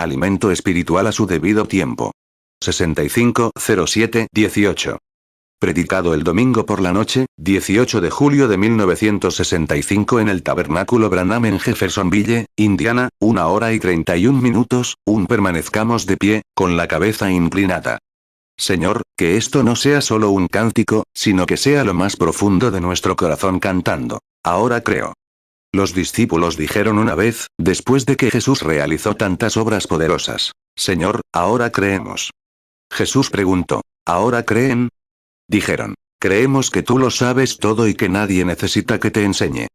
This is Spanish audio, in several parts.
Alimento espiritual a su debido tiempo. 65-07-18. Predicado el domingo por la noche, 18 de julio de 1965 en el Tabernáculo Branham en Jeffersonville, Indiana, 1 hora y 31 minutos, permanezcamos de pie, con la cabeza inclinada. Señor, que esto no sea solo un cántico, sino que sea lo más profundo de nuestro corazón cantando. Ahora creo. Los discípulos dijeron una vez, después de que Jesús realizó tantas obras poderosas: Señor, ahora creemos. Jesús preguntó, ¿ahora creen? Dijeron, creemos que tú lo sabes todo y que nadie necesita que te enseñe.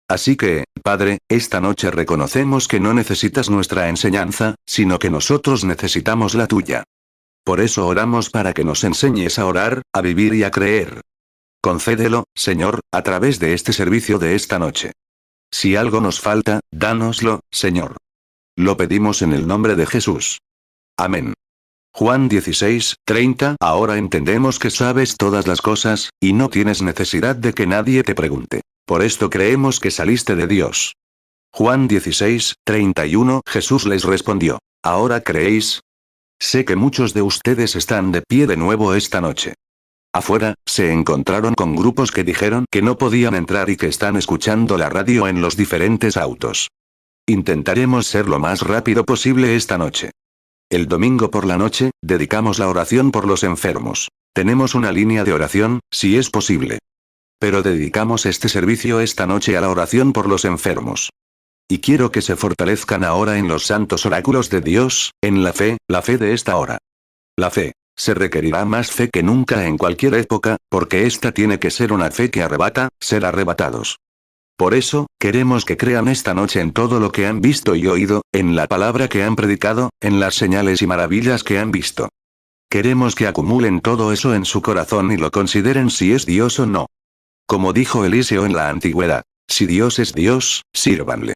Así que, Padre, esta noche reconocemos que no necesitas nuestra enseñanza, sino que nosotros necesitamos la tuya. Por eso oramos para que nos enseñes a orar, a vivir y a creer. Concédelo, Señor, a través de este servicio de esta noche. Si algo nos falta, dánoslo, Señor. Lo pedimos en el nombre de Jesús. Amén. Juan 16:30. Ahora entendemos que sabes todas las cosas, y no tienes necesidad de que nadie te pregunte. Por esto creemos que saliste de Dios. Juan 16:31. Jesús les respondió, ¿ahora creéis? Sé que muchos de ustedes están de pie de nuevo esta noche. Afuera, se encontraron con grupos que dijeron que no podían entrar y que están escuchando la radio en los diferentes autos. Intentaremos ser lo más rápido posible esta noche. El domingo por la noche, dedicamos la oración por los enfermos. Tenemos una línea de oración, si es posible. Pero dedicamos este servicio esta noche a la oración por los enfermos. Y quiero que se fortalezcan ahora en los santos oráculos de Dios, en la fe de esta hora. La fe. Se requerirá más fe que nunca en cualquier época, porque esta tiene que ser una fe que arrebata, ser arrebatados. Por eso, queremos que crean esta noche en todo lo que han visto y oído, en la palabra que han predicado, en las señales y maravillas que han visto. Queremos que acumulen todo eso en su corazón y lo consideren si es Dios o no. Como dijo Eliseo en la antigüedad, si Dios es Dios, sírvanle.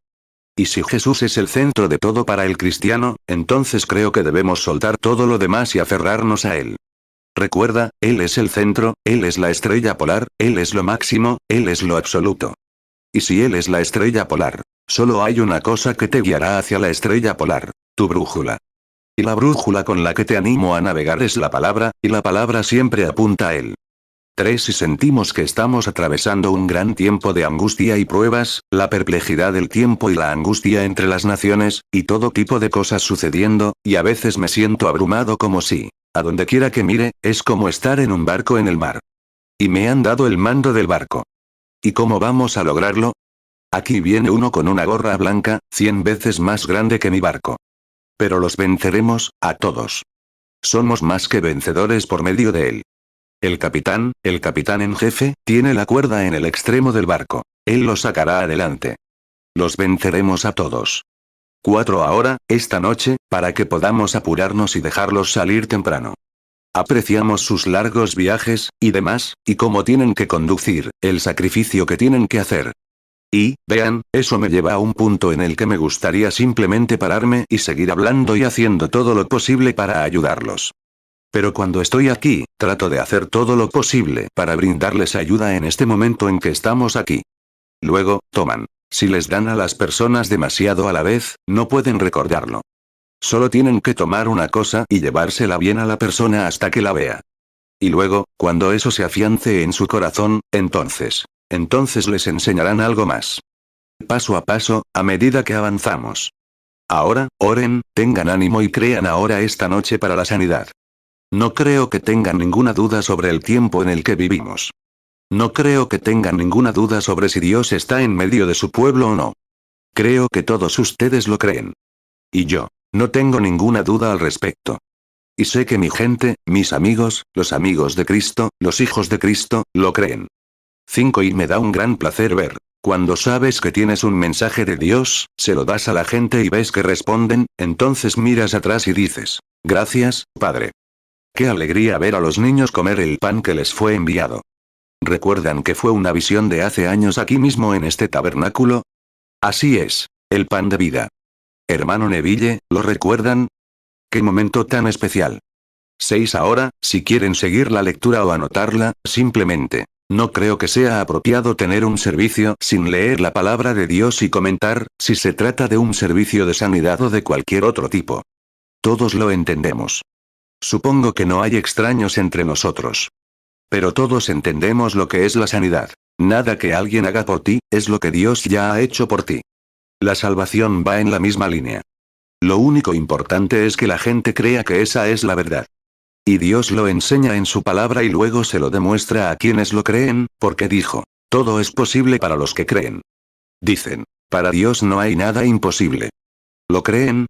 Y si Jesús es el centro de todo para el cristiano, entonces creo que debemos soltar todo lo demás y aferrarnos a Él. Recuerda, Él es el centro, Él es la estrella polar, Él es lo máximo, Él es lo absoluto. Y si Él es la estrella polar, solo hay una cosa que te guiará hacia la estrella polar: tu brújula. Y la brújula con la que te animo a navegar es la palabra, y la palabra siempre apunta a Él. 3. Si sentimos que estamos atravesando un gran tiempo de angustia y pruebas, la perplejidad del tiempo y la angustia entre las naciones, y todo tipo de cosas sucediendo, y a veces me siento abrumado como si, a donde quiera que mire, es como estar en un barco en el mar. Y me han dado el mando del barco. ¿Y cómo vamos a lograrlo? Aquí viene uno con una gorra blanca, 100 veces más grande que mi barco. Pero los venceremos, a todos. Somos más que vencedores por medio de él. El capitán en jefe, tiene la cuerda en el extremo del barco. Él lo sacará adelante. Los venceremos a todos. 4. Ahora, esta noche, para que podamos apurarnos y dejarlos salir temprano. Apreciamos sus largos viajes, y demás, y cómo tienen que conducir, el sacrificio que tienen que hacer. Y, vean, eso me lleva a un punto en el que me gustaría simplemente pararme y seguir hablando y haciendo todo lo posible para ayudarlos. Pero cuando estoy aquí, trato de hacer todo lo posible para brindarles ayuda en este momento en que estamos aquí. Luego, toman. Si les dan a las personas demasiado a la vez, no pueden recordarlo. Solo tienen que tomar una cosa y llevársela bien a la persona hasta que la vea. Y luego, cuando eso se afiance en su corazón, entonces les enseñarán algo más. Paso a paso, a medida que avanzamos. Ahora, oren, tengan ánimo y crean ahora esta noche para la sanidad. No creo que tengan ninguna duda sobre el tiempo en el que vivimos. No creo que tengan ninguna duda sobre si Dios está en medio de su pueblo o no. Creo que todos ustedes lo creen. Y yo, no tengo ninguna duda al respecto. Y sé que mi gente, mis amigos, los amigos de Cristo, los hijos de Cristo, lo creen. 5. Y me da un gran placer ver, cuando sabes que tienes un mensaje de Dios, se lo das a la gente y ves que responden, entonces miras atrás y dices, gracias, Padre. Qué alegría ver a los niños comer el pan que les fue enviado. ¿Recuerdan que fue una visión de hace años aquí mismo en este tabernáculo? Así es, el pan de vida. Hermano Neville, ¿lo recuerdan? ¡Qué momento tan especial! 6. Ahora, si quieren seguir la lectura o anotarla, simplemente, no creo que sea apropiado tener un servicio sin leer la palabra de Dios y comentar, si se trata de un servicio de sanidad o de cualquier otro tipo. Todos lo entendemos. Supongo que no hay extraños entre nosotros. Pero todos entendemos lo que es la sanidad. Nada que alguien haga por ti, es lo que Dios ya ha hecho por ti. La salvación va en la misma línea. Lo único importante es que la gente crea que esa es la verdad. Y Dios lo enseña en su palabra y luego se lo demuestra a quienes lo creen, porque dijo, todo es posible para los que creen. Dicen, para Dios no hay nada imposible. ¿Lo creen?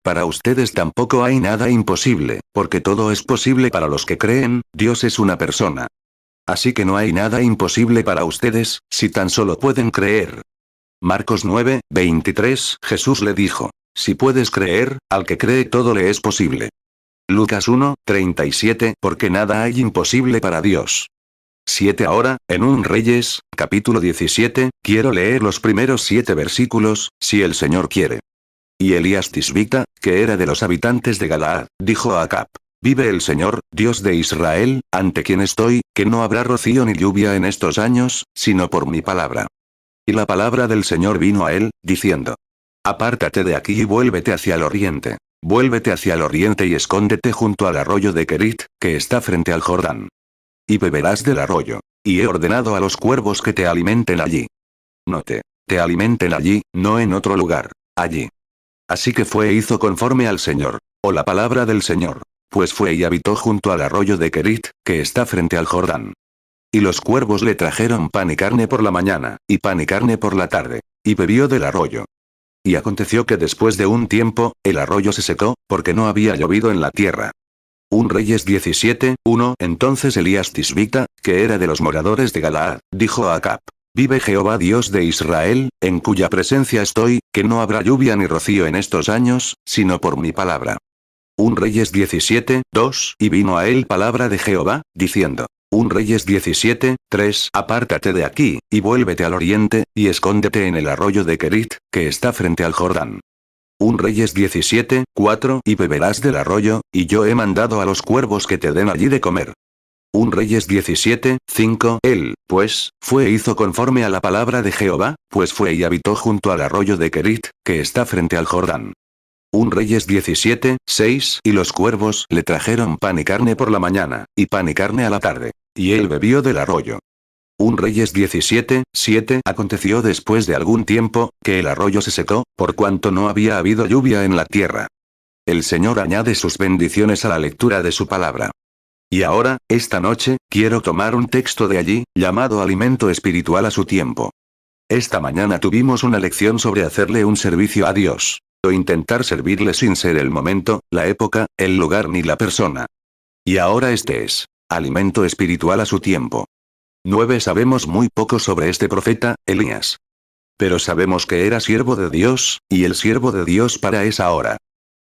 Para ustedes tampoco hay nada imposible, porque todo es posible para los que creen, Dios es una persona. Así que no hay nada imposible para ustedes, si tan solo pueden creer. Marcos 9, 23, Jesús le dijo, si puedes creer, al que cree todo le es posible. Lucas 1, 37, porque nada hay imposible para Dios. 7 Ahora, en 1 Reyes, capítulo 17, quiero leer los primeros 7 versículos, si el Señor quiere. Y Elías Tisbita, que era de los habitantes de Galaad, dijo a Acab, vive el Señor, Dios de Israel, ante quien estoy, que no habrá rocío ni lluvia en estos años, sino por mi palabra. Y la palabra del Señor vino a él, diciendo, apártate de aquí y vuélvete hacia el oriente. Vuélvete hacia el oriente y escóndete junto al arroyo de Kerit, que está frente al Jordán. Y beberás del arroyo. Y he ordenado a los cuervos que te alimenten allí. Note, te alimenten allí, no en otro lugar, allí. Así que fue e hizo conforme al Señor, o la palabra del Señor. Pues fue y habitó junto al arroyo de Kerit, que está frente al Jordán. Y los cuervos le trajeron pan y carne por la mañana, y pan y carne por la tarde, y bebió del arroyo. Y aconteció que después de un tiempo, el arroyo se secó, porque no había llovido en la tierra. 1 Reyes 17, 1 Entonces Elías Tisbita, que era de los moradores de Galaad, dijo a Acab, vive Jehová Dios de Israel, en cuya presencia estoy, que no habrá lluvia ni rocío en estos años, sino por mi palabra. 1 Reyes 17, 2 Y vino a él palabra de Jehová, diciendo, 1 Reyes 17, 3 Apártate de aquí, y vuélvete al oriente, y escóndete en el arroyo de Kerit, que está frente al Jordán. 1 Reyes 17, 4 Y beberás del arroyo, y yo he mandado a los cuervos que te den allí de comer. 1 Reyes 17, 5 Él, pues, fue e hizo conforme a la palabra de Jehová, pues fue y habitó junto al arroyo de Kerit, que está frente al Jordán. 1 Reyes 17, 6 Y los cuervos le trajeron pan y carne por la mañana, y pan y carne a la tarde. Y él bebió del arroyo. 1 Reyes 17, 7 Aconteció después de algún tiempo, que el arroyo se secó, por cuanto no había habido lluvia en la tierra. El Señor añade sus bendiciones a la lectura de su palabra. Y ahora, esta noche, quiero tomar un texto de allí, llamado alimento espiritual a su tiempo. Esta mañana tuvimos una lección sobre hacerle un servicio a Dios, o intentar servirle sin ser el momento, la época, el lugar ni la persona. Y ahora este es alimento espiritual a su tiempo. 9 Sabemos muy poco sobre este profeta, Elías. Pero sabemos que era siervo de Dios, y el siervo de Dios para esa hora.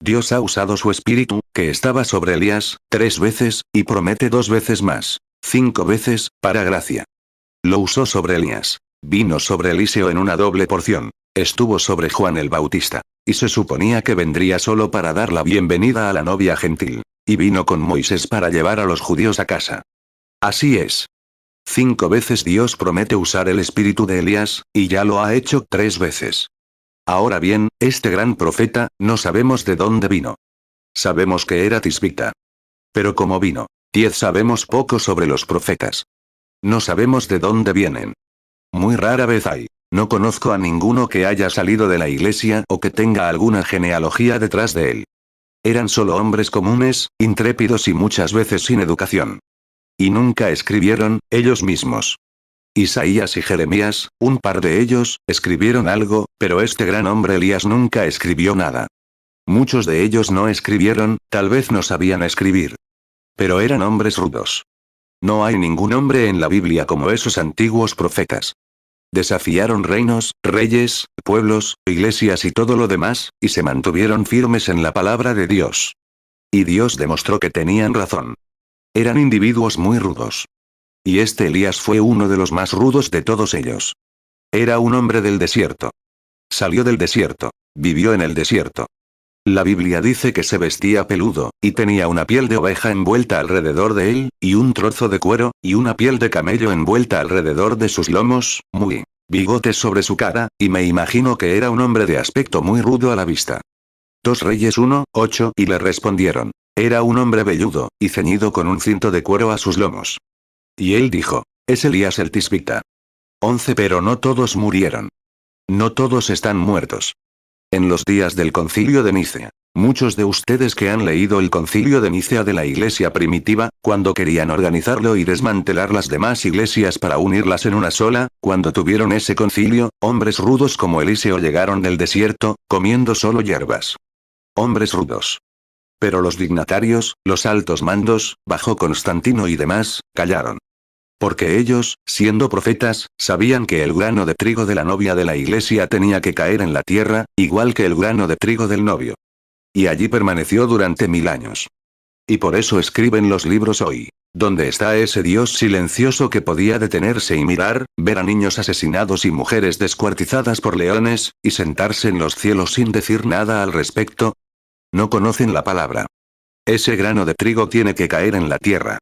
Dios ha usado su espíritu, que estaba sobre Elías, 3 veces, y promete 2 veces más, 5 veces, para gracia. Lo usó sobre Elías. Vino sobre Eliseo en una doble porción. Estuvo sobre Juan el Bautista. Y se suponía que vendría solo para dar la bienvenida a la novia gentil. Y vino con Moisés para llevar a los judíos a casa. Así es. 5 veces Dios promete usar el espíritu de Elías, y ya lo ha hecho 3 veces. Ahora bien, este gran profeta, no sabemos de dónde vino. Sabemos que era tisbita. Pero cómo vino. 10 Sabemos poco sobre los profetas. No sabemos de dónde vienen. Muy rara vez hay. No conozco a ninguno que haya salido de la iglesia o que tenga alguna genealogía detrás de él. Eran solo hombres comunes, intrépidos y muchas veces sin educación. Y nunca escribieron, ellos mismos. Isaías y Jeremías, un par de ellos, escribieron algo, pero este gran hombre Elías nunca escribió nada. Muchos de ellos no escribieron, tal vez no sabían escribir. Pero eran hombres rudos. No hay ningún hombre en la Biblia como esos antiguos profetas. Desafiaron reinos, reyes, pueblos, iglesias y todo lo demás, y se mantuvieron firmes en la palabra de Dios. Y Dios demostró que tenían razón. Eran individuos muy rudos. Y este Elías fue uno de los más rudos de todos ellos. Era un hombre del desierto. Salió del desierto. Vivió en el desierto. La Biblia dice que se vestía peludo, y tenía una piel de oveja envuelta alrededor de él, y un trozo de cuero, y una piel de camello envuelta alrededor de sus lomos, bigotes sobre su cara, y me imagino que era un hombre de aspecto muy rudo a la vista. 2 Reyes 1:8 y le respondieron. Era un hombre velludo, y ceñido con un cinto de cuero a sus lomos. Y él dijo, es Elías el Tisbita. 11 Pero no todos murieron. No todos están muertos. En los días del concilio de Nicea. Muchos de ustedes que han leído el concilio de Nicea de la iglesia primitiva, cuando querían organizarlo y desmantelar las demás iglesias para unirlas en una sola, cuando tuvieron ese concilio, hombres rudos como Eliseo llegaron del desierto, comiendo solo hierbas. Hombres rudos. Pero los dignatarios, los altos mandos, bajo Constantino y demás, callaron. Porque ellos, siendo profetas, sabían que el grano de trigo de la novia de la iglesia tenía que caer en la tierra, igual que el grano de trigo del novio. Y allí permaneció durante 1000 años. Y por eso escriben los libros hoy. ¿Dónde está ese Dios silencioso que podía detenerse y mirar, ver a niños asesinados y mujeres descuartizadas por leones, y sentarse en los cielos sin decir nada al respecto? No conocen la palabra. Ese grano de trigo tiene que caer en la tierra.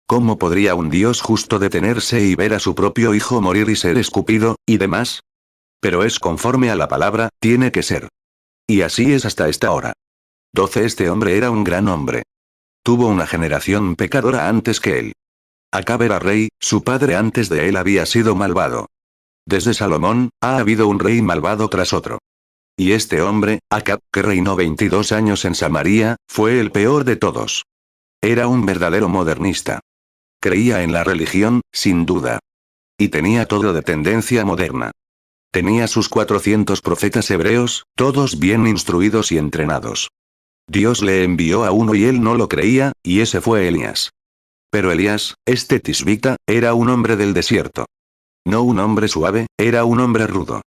¿Cómo podría un Dios justo detenerse y ver a su propio hijo morir y ser escupido, y demás? Pero es conforme a la palabra, tiene que ser. Y así es hasta esta hora. 12 Este hombre era un gran hombre. Tuvo una generación pecadora antes que él. Acab era rey, su padre antes de él había sido malvado. Desde Salomón, ha habido un rey malvado tras otro. Y este hombre, Acab, que reinó 22 años en Samaria, fue el peor de todos. Era un verdadero modernista. Creía en la religión, sin duda. Y tenía todo de tendencia moderna. Tenía sus 400 profetas hebreos, todos bien instruidos y entrenados. Dios le envió a uno y él no lo creía, y ese fue Elías. Pero Elías, este tisbita, era un hombre del desierto. No un hombre suave, era un hombre rudo.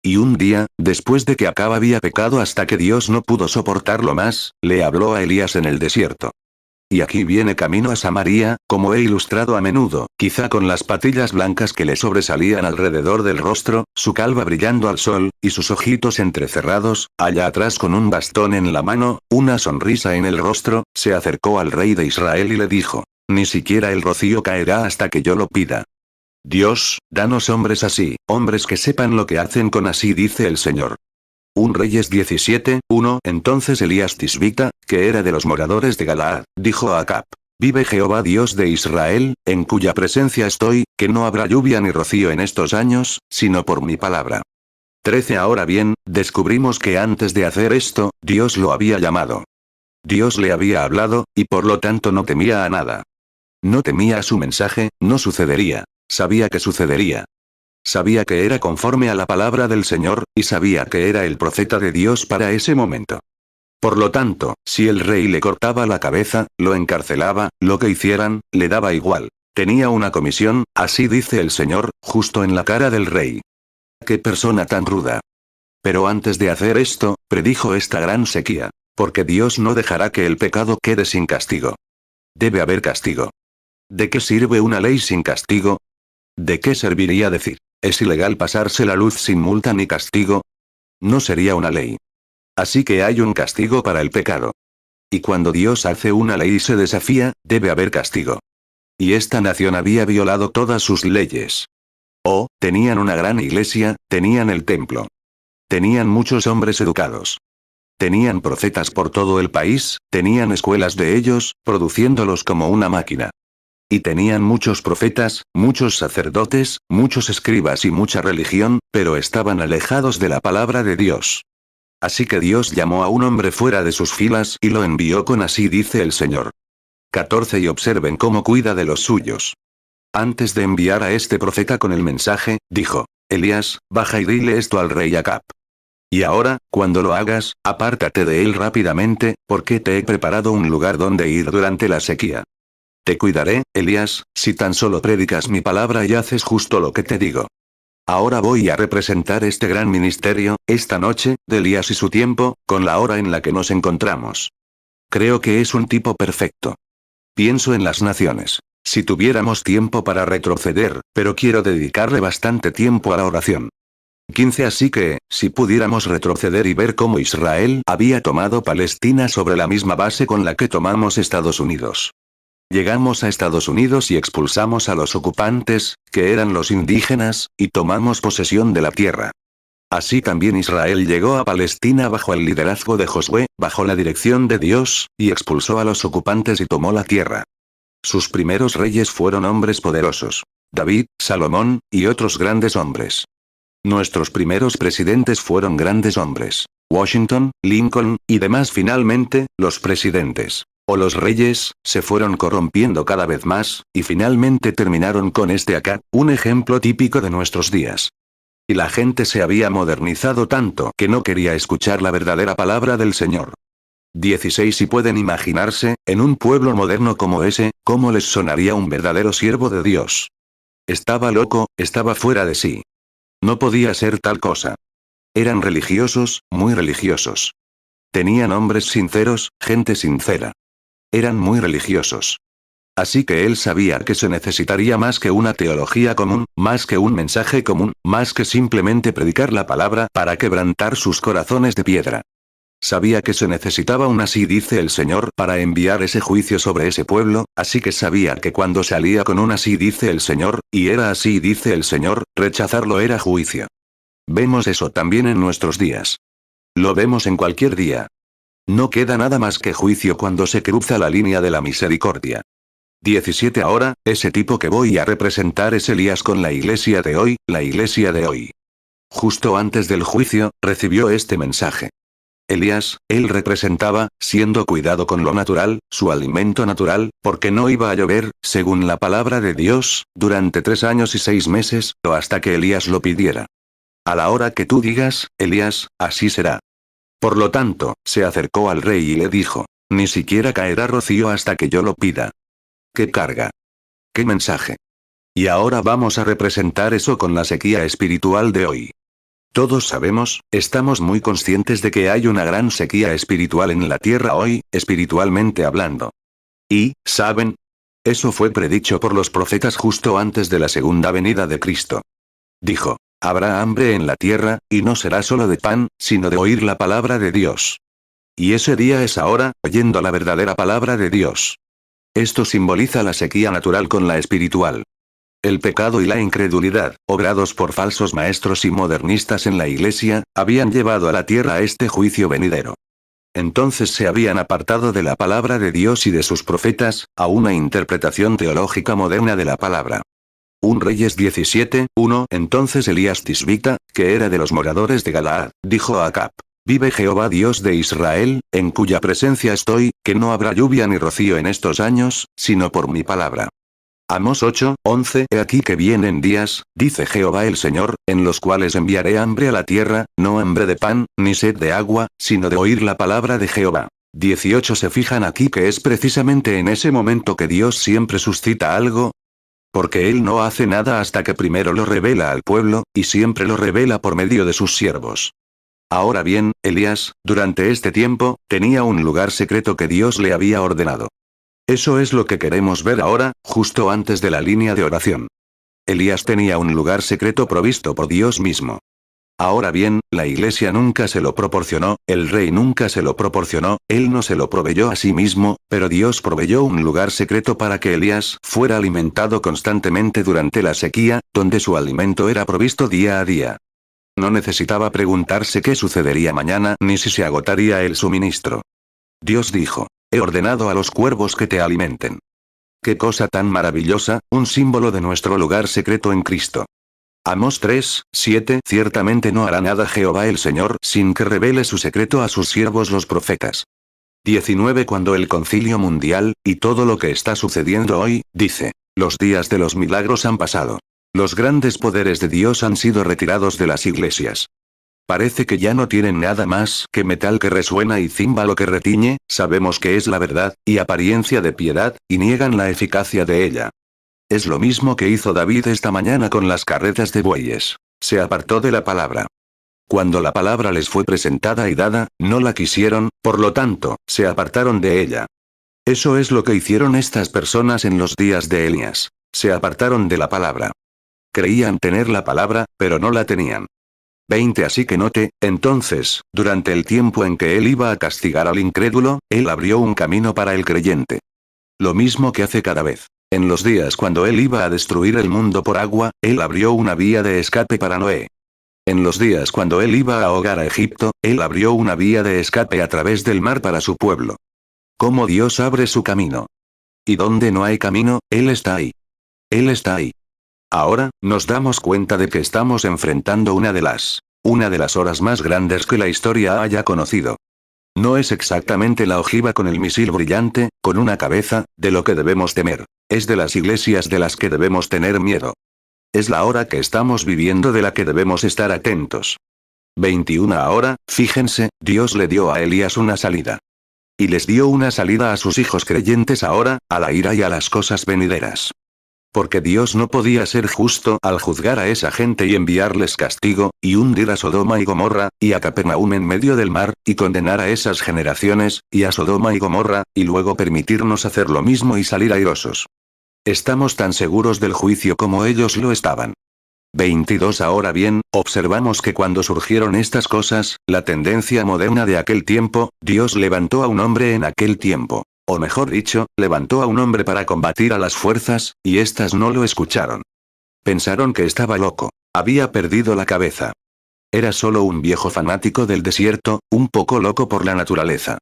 Y un día, después de que Acab había pecado hasta que Dios no pudo soportarlo más, le habló a Elías en el desierto. Y aquí viene camino a Samaria, como he ilustrado a menudo, quizá con las patillas blancas que le sobresalían alrededor del rostro, su calva brillando al sol, y sus ojitos entrecerrados, allá atrás con un bastón en la mano, una sonrisa en el rostro, se acercó al rey de Israel y le dijo, ni siquiera el rocío caerá hasta que yo lo pida. Dios, danos hombres así, hombres que sepan lo que hacen con así dice el Señor. 1 Reyes 17:1 Entonces Elías Tisbita, que era de los moradores de Galaad, dijo a Acab, vive Jehová Dios de Israel, en cuya presencia estoy, que no habrá lluvia ni rocío en estos años, sino por mi palabra. 13 Ahora bien, descubrimos que antes de hacer esto, Dios lo había llamado. Dios le había hablado, y por lo tanto no temía a nada. No temía a su mensaje, no sucedería. Sabía que sucedería. Sabía que era conforme a la palabra del Señor, y sabía que era el profeta de Dios para ese momento. Por lo tanto, si el rey le cortaba la cabeza, lo encarcelaba, lo que hicieran, le daba igual. Tenía una comisión, así dice el Señor, justo en la cara del rey. ¡Qué persona tan ruda! Pero antes de hacer esto, predijo esta gran sequía. Porque Dios no dejará que el pecado quede sin castigo. Debe haber castigo. ¿De qué sirve una ley sin castigo? ¿De qué serviría decir, es ilegal pasarse la luz sin multa ni castigo? No sería una ley. Así que hay un castigo para el pecado. Y cuando Dios hace una ley y se desafía, debe haber castigo. Y esta nación había violado todas sus leyes. Oh, tenían una gran iglesia, tenían el templo. Tenían muchos hombres educados. Tenían profetas por todo el país, tenían escuelas de ellos, produciéndolos como una máquina. Y tenían muchos profetas, muchos sacerdotes, muchos escribas y mucha religión, pero estaban alejados de la palabra de Dios. Así que Dios llamó a un hombre fuera de sus filas y lo envió con así dice el Señor. 14 Y observen cómo cuida de los suyos. Antes de enviar a este profeta con el mensaje, dijo, Elías, baja y dile esto al rey Acab. Y ahora, cuando lo hagas, apártate de él rápidamente, porque te he preparado un lugar donde ir durante la sequía. Te cuidaré, Elías, si tan solo predicas mi palabra y haces justo lo que te digo. Ahora voy a representar este gran ministerio, esta noche, de Elías y su tiempo, con la hora en la que nos encontramos. Creo que es un tipo perfecto. Pienso en las naciones. Si tuviéramos tiempo para retroceder, pero quiero dedicarle bastante tiempo a la oración. 15 Así que, si pudiéramos retroceder y ver cómo Israel había tomado Palestina sobre la misma base con la que tomamos Estados Unidos. Llegamos a Estados Unidos y expulsamos a los ocupantes, que eran los indígenas, y tomamos posesión de la tierra. Así también Israel llegó a Palestina bajo el liderazgo de Josué, bajo la dirección de Dios, y expulsó a los ocupantes y tomó la tierra. Sus primeros reyes fueron hombres poderosos. David, Salomón, y otros grandes hombres. Nuestros primeros presidentes fueron grandes hombres. Washington, Lincoln, y demás. Finalmente, los presidentes, o los reyes, se fueron corrompiendo cada vez más, y finalmente terminaron con este acá, un ejemplo típico de nuestros días. Y la gente se había modernizado tanto que no quería escuchar la verdadera palabra del Señor. 16. Y pueden imaginarse, en un pueblo moderno como ese, cómo les sonaría un verdadero siervo de Dios. Estaba loco, estaba fuera de sí. No podía ser tal cosa. Eran religiosos, muy religiosos. Tenían hombres sinceros, gente sincera. Eran muy religiosos. Así que él sabía que se necesitaría más que una teología común, más que un mensaje común, más que simplemente predicar la palabra para quebrantar sus corazones de piedra. Sabía que se necesitaba un así dice el Señor para enviar ese juicio sobre ese pueblo, así que sabía que cuando salía con un así dice el Señor, y era así dice el Señor, rechazarlo era juicio. Vemos eso también en nuestros días. Lo vemos en cualquier día. No queda nada más que juicio cuando se cruza la línea de la misericordia. 17. Ahora, ese tipo que voy a representar es Elías con la iglesia de hoy, la iglesia de hoy. Justo antes del juicio, recibió este mensaje. Elías, él representaba, siendo cuidado con lo natural, su alimento natural, porque no iba a llover, según la palabra de Dios, durante 3 años y 6 meses, o hasta que Elías lo pidiera. A la hora que tú digas, Elías, así será. Por lo tanto, se acercó al rey y le dijo, ni siquiera caerá rocío hasta que yo lo pida. ¡Qué carga! ¡Qué mensaje! Y ahora vamos a representar eso con la sequía espiritual de hoy. Todos sabemos, estamos muy conscientes de que hay una gran sequía espiritual en la tierra hoy, espiritualmente hablando. Y, ¿saben? Eso fue predicho por los profetas justo antes de la segunda venida de Cristo. Dijo, habrá hambre en la tierra, y no será solo de pan, sino de oír la palabra de Dios. Y ese día es ahora, oyendo la verdadera palabra de Dios. Esto simboliza la sequía natural con la espiritual. El pecado y la incredulidad, obrados por falsos maestros y modernistas en la iglesia, habían llevado a la tierra a este juicio venidero. Entonces se habían apartado de la palabra de Dios y de sus profetas, a una interpretación teológica moderna de la palabra. 1 Reyes 17:1. Entonces Elías Tisbita, que era de los moradores de Galaad, dijo a Acab, vive Jehová Dios de Israel, en cuya presencia estoy, que no habrá lluvia ni rocío en estos años, sino por mi palabra. Amós 8:11. He aquí que vienen días, dice Jehová el Señor, en los cuales enviaré hambre a la tierra, no hambre de pan, ni sed de agua, sino de oír la palabra de Jehová. 18. Se fijan aquí que es precisamente en ese momento que Dios siempre suscita algo, porque Él no hace nada hasta que primero lo revela al pueblo, y siempre lo revela por medio de sus siervos. Ahora bien, Elías, durante este tiempo, tenía un lugar secreto que Dios le había ordenado. Eso es lo que queremos ver ahora, justo antes de la línea de oración. Elías tenía un lugar secreto provisto por Dios mismo. Ahora bien, la iglesia nunca se lo proporcionó, el rey nunca se lo proporcionó, él no se lo proveyó a sí mismo, pero Dios proveyó un lugar secreto para que Elías fuera alimentado constantemente durante la sequía, donde su alimento era provisto día a día. No necesitaba preguntarse qué sucedería mañana ni si se agotaría el suministro. Dios dijo, he ordenado a los cuervos que te alimenten. Qué cosa tan maravillosa, un símbolo de nuestro lugar secreto en Cristo. Amós 3:7. Ciertamente no hará nada Jehová el Señor sin que revele su secreto a sus siervos los profetas. 19. Cuando el concilio mundial, y todo lo que está sucediendo hoy, dice, los días de los milagros han pasado. Los grandes poderes de Dios han sido retirados de las iglesias. Parece que ya no tienen nada más que metal que resuena y címbalo que retiñe, sabemos que es la verdad, y apariencia de piedad, y niegan la eficacia de ella. Es lo mismo que hizo David esta mañana con las carretas de bueyes. Se apartó de la palabra. Cuando la palabra les fue presentada y dada, no la quisieron, por lo tanto, se apartaron de ella. Eso es lo que hicieron estas personas en los días de Elías. Se apartaron de la palabra. Creían tener la palabra, pero no la tenían. 20. Así que note, entonces, durante el tiempo en que él iba a castigar al incrédulo, él abrió un camino para el creyente. Lo mismo que hace cada vez. En los días cuando él iba a destruir el mundo por agua, él abrió una vía de escape para Noé. En los días cuando él iba a ahogar a Egipto, él abrió una vía de escape a través del mar para su pueblo. Cómo Dios abre su camino. Y donde no hay camino, Él está ahí. Él está ahí. Ahora, nos damos cuenta de que estamos enfrentando una de las horas más grandes que la historia haya conocido. No es exactamente la ojiva con el misil brillante, con una cabeza, de lo que debemos temer. Es de las iglesias de las que debemos tener miedo. Es la hora que estamos viviendo de la que debemos estar atentos. 21 ahora, fíjense, Dios le dio a Elías una salida. Y les dio una salida a sus hijos creyentes ahora, a la ira y a las cosas venideras. Porque Dios no podía ser justo al juzgar a esa gente y enviarles castigo, y hundir a Sodoma y Gomorra, y a Capernaum en medio del mar, y condenar a esas generaciones, y a Sodoma y Gomorra, y luego permitirnos hacer lo mismo y salir airosos. Estamos tan seguros del juicio como ellos lo estaban. 22 Ahora bien, observamos que cuando surgieron estas cosas, la tendencia moderna de aquel tiempo, Dios levantó a un hombre en aquel tiempo. O mejor dicho, levantó a un hombre para combatir a las fuerzas, y éstas no lo escucharon. Pensaron que estaba loco. Había perdido la cabeza. Era solo un viejo fanático del desierto, un poco loco por la naturaleza.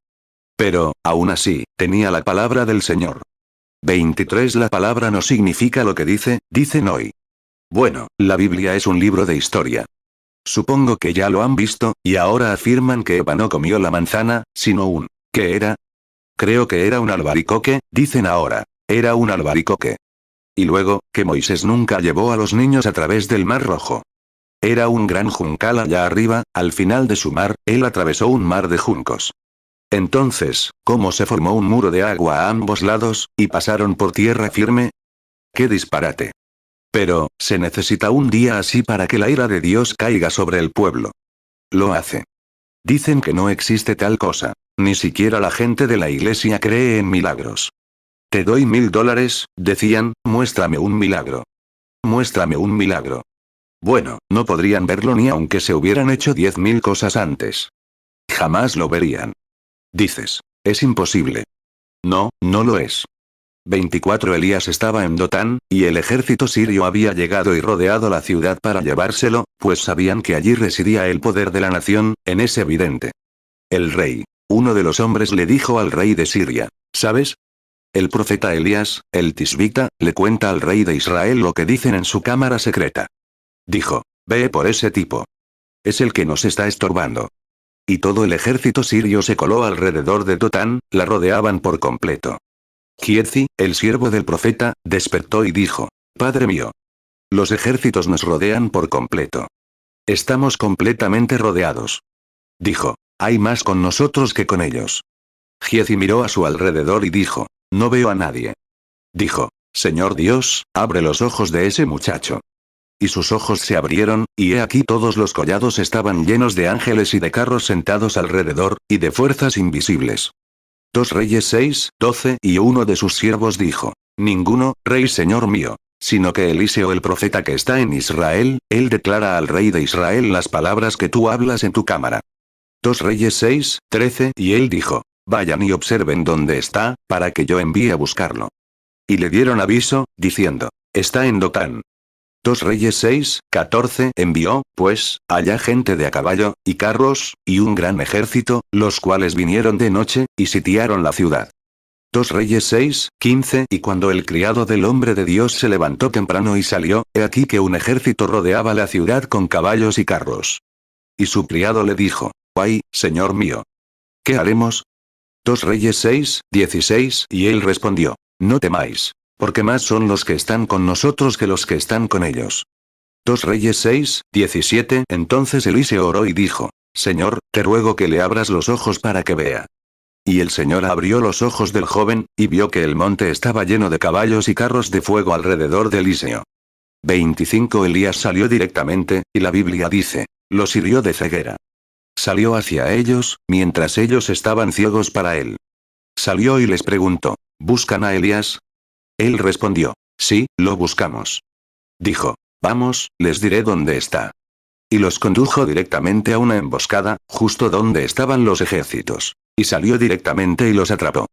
Pero, aún así, tenía la palabra del Señor. 23 La palabra no significa lo que dicen hoy. Bueno, la Biblia es un libro de historia. Supongo que ya lo han visto, y ahora afirman que Eva no comió la manzana, sino ¿qué era? Creo que era un albaricoque, dicen ahora. Era un albaricoque. Y luego, que Moisés nunca llevó a los niños a través del Mar Rojo. Era un gran juncal allá arriba, al final de su mar, él atravesó un mar de juncos. Entonces, ¿cómo se formó un muro de agua a ambos lados, y pasaron por tierra firme? ¡Qué disparate! Pero, se necesita un día así para que la ira de Dios caiga sobre el pueblo. Lo hace. Dicen que no existe tal cosa. Ni siquiera la gente de la iglesia cree en milagros. Te doy $1000, decían, muéstrame un milagro. Muéstrame un milagro. Bueno, no podrían verlo ni aunque se hubieran hecho 10.000 cosas antes. Jamás lo verían. Dices, es imposible. No, no lo es. 24 Elías estaba en Dotán, y el ejército sirio había llegado y rodeado la ciudad para llevárselo, pues sabían que allí residía el poder de la nación, es evidente. El rey. Uno de los hombres le dijo al rey de Siria, ¿sabes? El profeta Elías, el tisbita, le cuenta al rey de Israel lo que dicen en su cámara secreta. Dijo, ve por ese tipo. Es el que nos está estorbando. Y todo el ejército sirio se coló alrededor de Dotán, la rodeaban por completo. Giezi, el siervo del profeta, despertó y dijo, Padre mío. Los ejércitos nos rodean por completo. Estamos completamente rodeados. Dijo, hay más con nosotros que con ellos. Giezi miró a su alrededor y dijo, no veo a nadie. Dijo, Señor Dios, abre los ojos de ese muchacho. Y sus ojos se abrieron, y he aquí todos los collados estaban llenos de ángeles y de carros sentados alrededor, y de fuerzas invisibles. 2 Reyes 6:12 Y uno de sus siervos dijo, ninguno, rey señor mío, sino que Eliseo el profeta que está en Israel, él declara al rey de Israel las palabras que tú hablas en tu cámara. 2 Reyes 6:13 Y él dijo, vayan y observen dónde está, para que yo envíe a buscarlo. Y le dieron aviso, diciendo, está en Dotán. 2 Reyes 6:14 Envió, pues, allá gente de a caballo, y carros, y un gran ejército, los cuales vinieron de noche, y sitiaron la ciudad. 2 Reyes 6:15 Y cuando el criado del hombre de Dios se levantó temprano y salió, he aquí que un ejército rodeaba la ciudad con caballos y carros. Y su criado le dijo, ay, señor mío. ¿Qué haremos? 2 Reyes 6:16 Y él respondió, no temáis. Porque más son los que están con nosotros que los que están con ellos. 2 Reyes 6:17 Entonces Eliseo oró y dijo, Señor, te ruego que le abras los ojos para que vea. Y el Señor abrió los ojos del joven, y vio que el monte estaba lleno de caballos y carros de fuego alrededor de Eliseo. 25 Elías salió directamente, y la Biblia dice, los hirió de ceguera. Salió hacia ellos, mientras ellos estaban ciegos para él. Salió y les preguntó, ¿buscan a Elías? Él respondió, sí, lo buscamos. Dijo, vamos, les diré dónde está. Y los condujo directamente a una emboscada, justo donde estaban los ejércitos. Y salió directamente y los atrapó.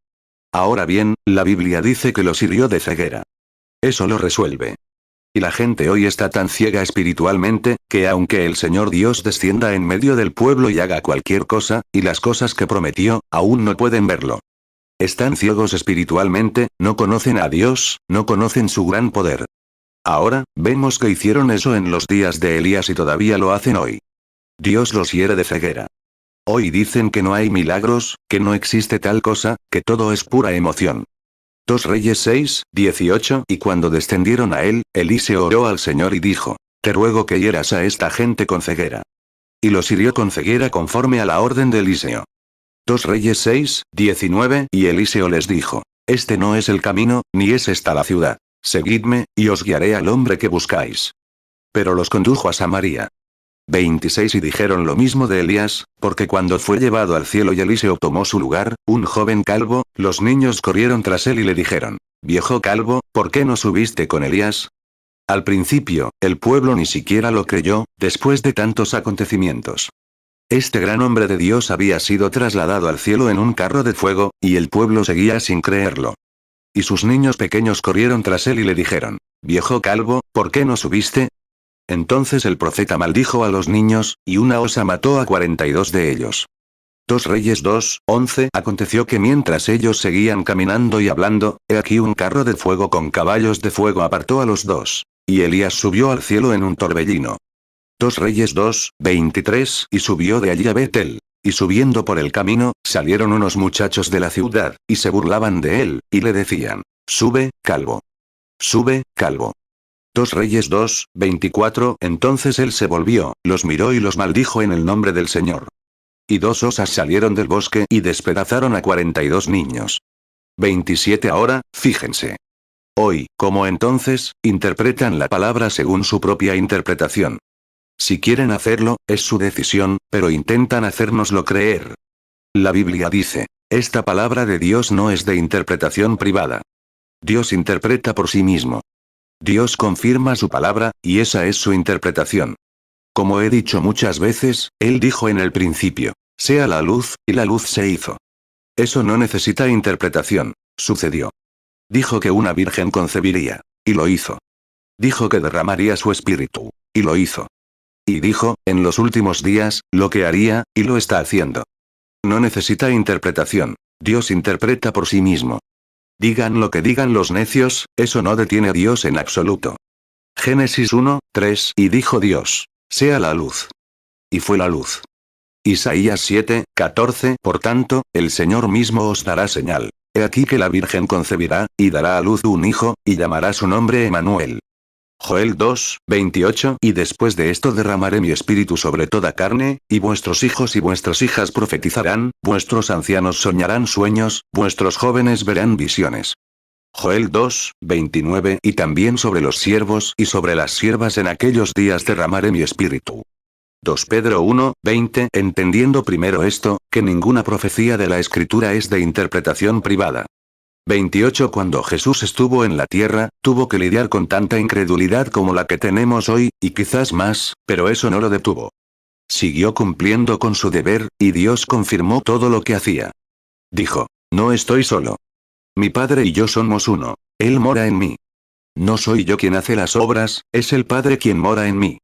Ahora bien, la Biblia dice que los hirió de ceguera. Eso lo resuelve. Y la gente hoy está tan ciega espiritualmente, que aunque el Señor Dios descienda en medio del pueblo y haga cualquier cosa, y las cosas que prometió, aún no pueden verlo. Están ciegos espiritualmente, no conocen a Dios, no conocen su gran poder. Ahora, vemos que hicieron eso en los días de Elías y todavía lo hacen hoy. Dios los hiere de ceguera. Hoy dicen que no hay milagros, que no existe tal cosa, que todo es pura emoción. 2 Reyes 6, 18. Y cuando descendieron a él, Eliseo oró al Señor y dijo: Te ruego que hieras a esta gente con ceguera. Y los hirió con ceguera conforme a la orden de Eliseo. 2 Reyes 6, 19. Y Eliseo les dijo: Este no es el camino, ni es esta la ciudad. Seguidme, y os guiaré al hombre que buscáis. Pero los condujo a Samaria. 26. Y dijeron lo mismo de Elías, porque cuando fue llevado al cielo y Eliseo tomó su lugar, un joven calvo, los niños corrieron tras él y le dijeron: Viejo calvo, ¿por qué no subiste con Elías? Al principio, el pueblo ni siquiera lo creyó, después de tantos acontecimientos. Este gran hombre de Dios había sido trasladado al cielo en un carro de fuego, y el pueblo seguía sin creerlo. Y sus niños pequeños corrieron tras él y le dijeron: Viejo calvo, ¿por qué no subiste? Entonces el profeta maldijo a los niños, y una osa mató a 42 de ellos. 2 Reyes 2, 11. Aconteció que mientras ellos seguían caminando y hablando, he aquí un carro de fuego con caballos de fuego apartó a los dos. Y Elías subió al cielo en un torbellino. 2 Reyes 2, 23. Y subió de allí a Betel. Y subiendo por el camino, salieron unos muchachos de la ciudad, y se burlaban de él, y le decían: Sube, calvo. Sube, calvo. 2 Reyes 2, 24. Entonces él se volvió, los miró y los maldijo en el nombre del Señor. Y dos osas salieron del bosque y despedazaron a 42 niños. 27. Ahora, fíjense. Hoy, como entonces, interpretan la palabra según su propia interpretación. Si quieren hacerlo, es su decisión, pero intentan hacérnoslo creer. La Biblia dice: esta palabra de Dios no es de interpretación privada. Dios interpreta por sí mismo. Dios confirma su palabra, y esa es su interpretación. Como he dicho muchas veces, Él dijo en el principio: sea la luz, y la luz se hizo. Eso no necesita interpretación, sucedió. Dijo que una virgen concebiría, y lo hizo. Dijo que derramaría su espíritu, y lo hizo. Y dijo, en los últimos días, lo que haría, y lo está haciendo. No necesita interpretación, Dios interpreta por sí mismo. Digan lo que digan los necios, eso no detiene a Dios en absoluto. Génesis 1, 3. Y dijo Dios: sea la luz. Y fue la luz. Isaías 7, 14. Por tanto, el Señor mismo os dará señal. He aquí que la Virgen concebirá, y dará a luz un hijo, y llamará su nombre Emmanuel. Joel 2, 28. Y después de esto derramaré mi espíritu sobre toda carne, y vuestros hijos y vuestras hijas profetizarán, vuestros ancianos soñarán sueños, vuestros jóvenes verán visiones. Joel 2, 29. Y también sobre los siervos y sobre las siervas en aquellos días derramaré mi espíritu. 2 Pedro 1, 20. Entendiendo primero esto, que ninguna profecía de la Escritura es de interpretación privada. 28. Cuando Jesús estuvo en la tierra, tuvo que lidiar con tanta incredulidad como la que tenemos hoy, y quizás más, pero eso no lo detuvo. Siguió cumpliendo con su deber, y Dios confirmó todo lo que hacía. Dijo: no estoy solo. Mi Padre y yo somos uno. Él mora en mí. No soy yo quien hace las obras, es el Padre quien mora en mí.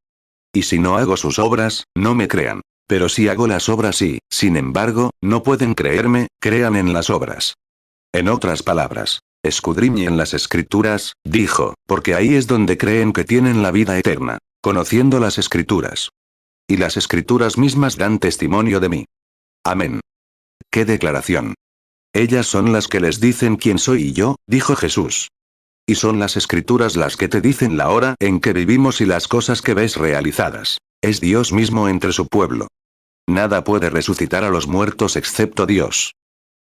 Y si no hago sus obras, no me crean. Pero si hago las obras y, sin embargo, no pueden creerme, crean en las obras. En otras palabras, escudriñen las Escrituras, dijo, porque ahí es donde creen que tienen la vida eterna, conociendo las Escrituras. Y las Escrituras mismas dan testimonio de mí. Amén. ¡Qué declaración! Ellas son las que les dicen quién soy yo, dijo Jesús. Y son las Escrituras las que te dicen la hora en que vivimos y las cosas que ves realizadas. Es Dios mismo entre su pueblo. Nada puede resucitar a los muertos excepto Dios.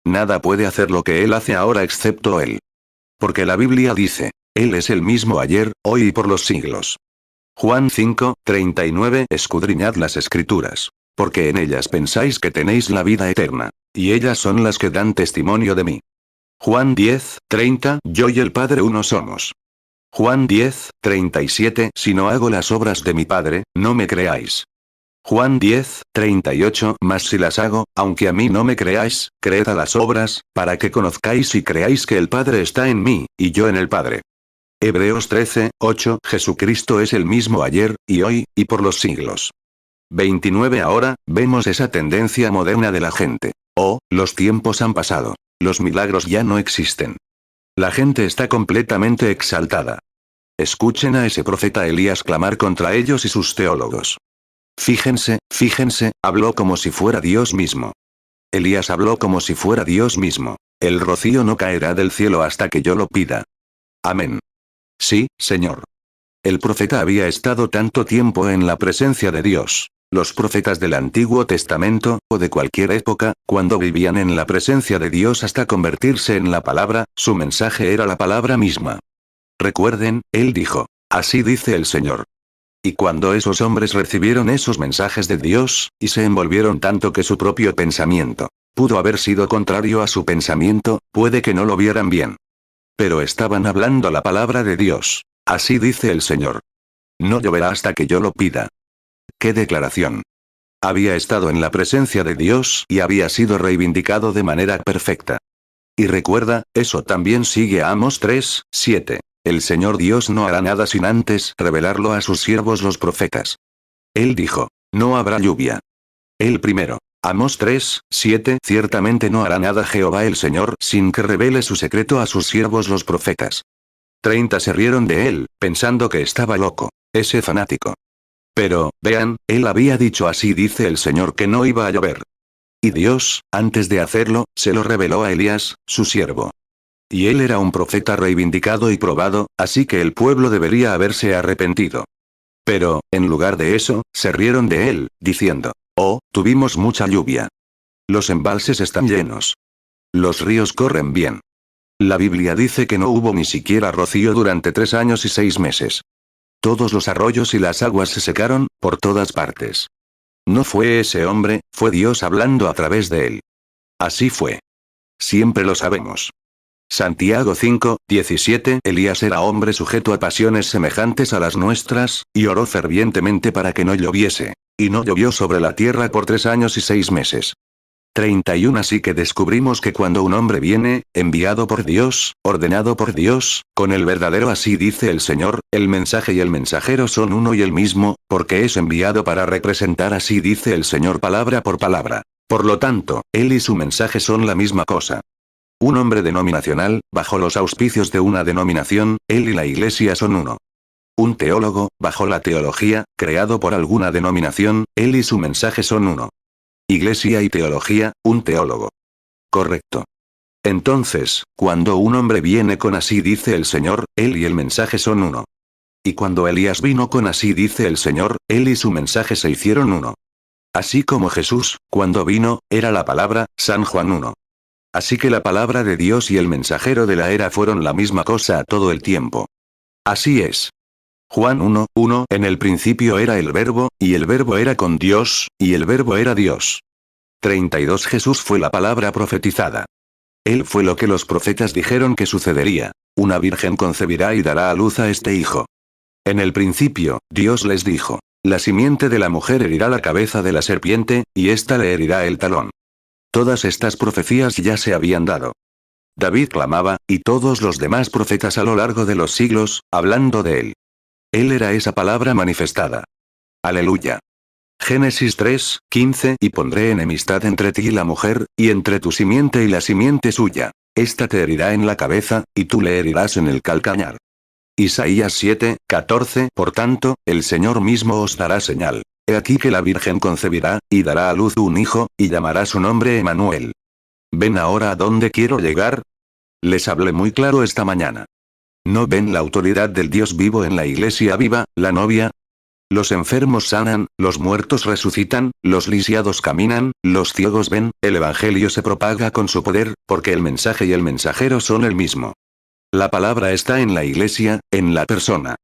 Nada puede hacer lo que Él hace ahora excepto Él. Porque la Biblia dice: Él es el mismo ayer, hoy y por los siglos. Juan 5, 39. Escudriñad las Escrituras, porque en ellas pensáis que tenéis la vida eterna, y ellas son las que dan testimonio de mí. Juan 10, 30. Yo y el Padre uno somos. Juan 10, 37. Si no hago las obras de mi Padre, no me creáis. Juan 10, 38. Mas si las hago, aunque a mí no me creáis, creed a las obras, para que conozcáis y creáis que el Padre está en mí, y yo en el Padre. Hebreos 13, 8. Jesucristo es el mismo ayer, y hoy, y por los siglos. 29. Ahora, vemos esa tendencia moderna de la gente. Oh, los tiempos han pasado. Los milagros ya no existen. La gente está completamente exaltada. Escuchen a ese profeta Elías clamar contra ellos y sus teólogos. Fíjense, habló como si fuera Dios mismo. Elías habló como si fuera Dios mismo. El rocío no caerá del cielo hasta que yo lo pida. Amén. Sí, Señor. El profeta había estado tanto tiempo en la presencia de Dios. Los profetas del Antiguo Testamento, o de cualquier época, cuando vivían en la presencia de Dios hasta convertirse en la palabra, su mensaje era la palabra misma. Recuerden, él dijo, así dice el Señor. Y cuando esos hombres recibieron esos mensajes de Dios, y se envolvieron tanto que su propio pensamiento pudo haber sido contrario a su pensamiento, puede que no lo vieran bien. Pero estaban hablando la palabra de Dios. Así dice el Señor. No lloverá hasta que yo lo pida. ¡Qué declaración! Había estado en la presencia de Dios y había sido reivindicado de manera perfecta. Y recuerda, eso también sigue a Amós 3, 7. El Señor Dios no hará nada sin antes revelarlo a sus siervos los profetas. Él dijo, no habrá lluvia. Él primero. Amós 3, 7. Ciertamente no hará nada Jehová el Señor sin que revele su secreto a sus siervos los profetas. 30 se rieron de él, pensando que estaba loco, ese fanático. Pero, vean, él había dicho así dice el Señor que no iba a llover. Y Dios, antes de hacerlo, se lo reveló a Elías, su siervo. Y él era un profeta reivindicado y probado, así que el pueblo debería haberse arrepentido. Pero, en lugar de eso, se rieron de él, diciendo, oh, tuvimos mucha lluvia. Los embalses están llenos. Los ríos corren bien. La Biblia dice que no hubo ni siquiera rocío durante 3 años y 6 meses. Todos los arroyos y las aguas se secaron, por todas partes. No fue ese hombre, fue Dios hablando a través de él. Así fue. Siempre lo sabemos. Santiago 5, 17. Elías era hombre sujeto a pasiones semejantes a las nuestras, y oró fervientemente para que no lloviese. Y no llovió sobre la tierra por 3 años y 6 meses. 31. Así que descubrimos que cuando un hombre viene, enviado por Dios, ordenado por Dios, con el verdadero así dice el Señor, el mensaje y el mensajero son uno y el mismo, porque es enviado para representar así dice el Señor palabra por palabra. Por lo tanto, él y su mensaje son la misma cosa. Un hombre denominacional, bajo los auspicios de una denominación, él y la iglesia son uno. Un teólogo, bajo la teología, creado por alguna denominación, él y su mensaje son uno. Iglesia y teología, un teólogo. Correcto. Entonces, cuando un hombre viene con así dice el Señor, él y el mensaje son uno. Y cuando Elías vino con así dice el Señor, él y su mensaje se hicieron uno. Así como Jesús, cuando vino, era la palabra, San Juan 1. Así que la palabra de Dios y el mensajero de la era fueron la misma cosa todo el tiempo. Así es. Juan 1, 1. En el principio era el Verbo, y el Verbo era con Dios, y el Verbo era Dios. 32. Jesús fue la palabra profetizada. Él fue lo que los profetas dijeron que sucedería. Una virgen concebirá y dará a luz a este hijo. En el principio, Dios les dijo, la simiente de la mujer herirá la cabeza de la serpiente, y ésta le herirá el talón. Todas estas profecías ya se habían dado. David clamaba, y todos los demás profetas a lo largo de los siglos, hablando de él. Él era esa palabra manifestada. Aleluya. Génesis 3, 15. Y pondré enemistad entre ti y la mujer, y entre tu simiente y la simiente suya. Esta te herirá en la cabeza, y tú le herirás en el calcañar. Isaías 7, 14. Por tanto, el Señor mismo os dará señal. He aquí que la Virgen concebirá, y dará a luz un hijo, y llamará su nombre Emmanuel. ¿Ven ahora a dónde quiero llegar? Les hablé muy claro esta mañana. ¿No ven la autoridad del Dios vivo en la iglesia viva, la novia? Los enfermos sanan, los muertos resucitan, los lisiados caminan, los ciegos ven, el evangelio se propaga con su poder, porque el mensaje y el mensajero son el mismo. La palabra está en la iglesia, en la persona.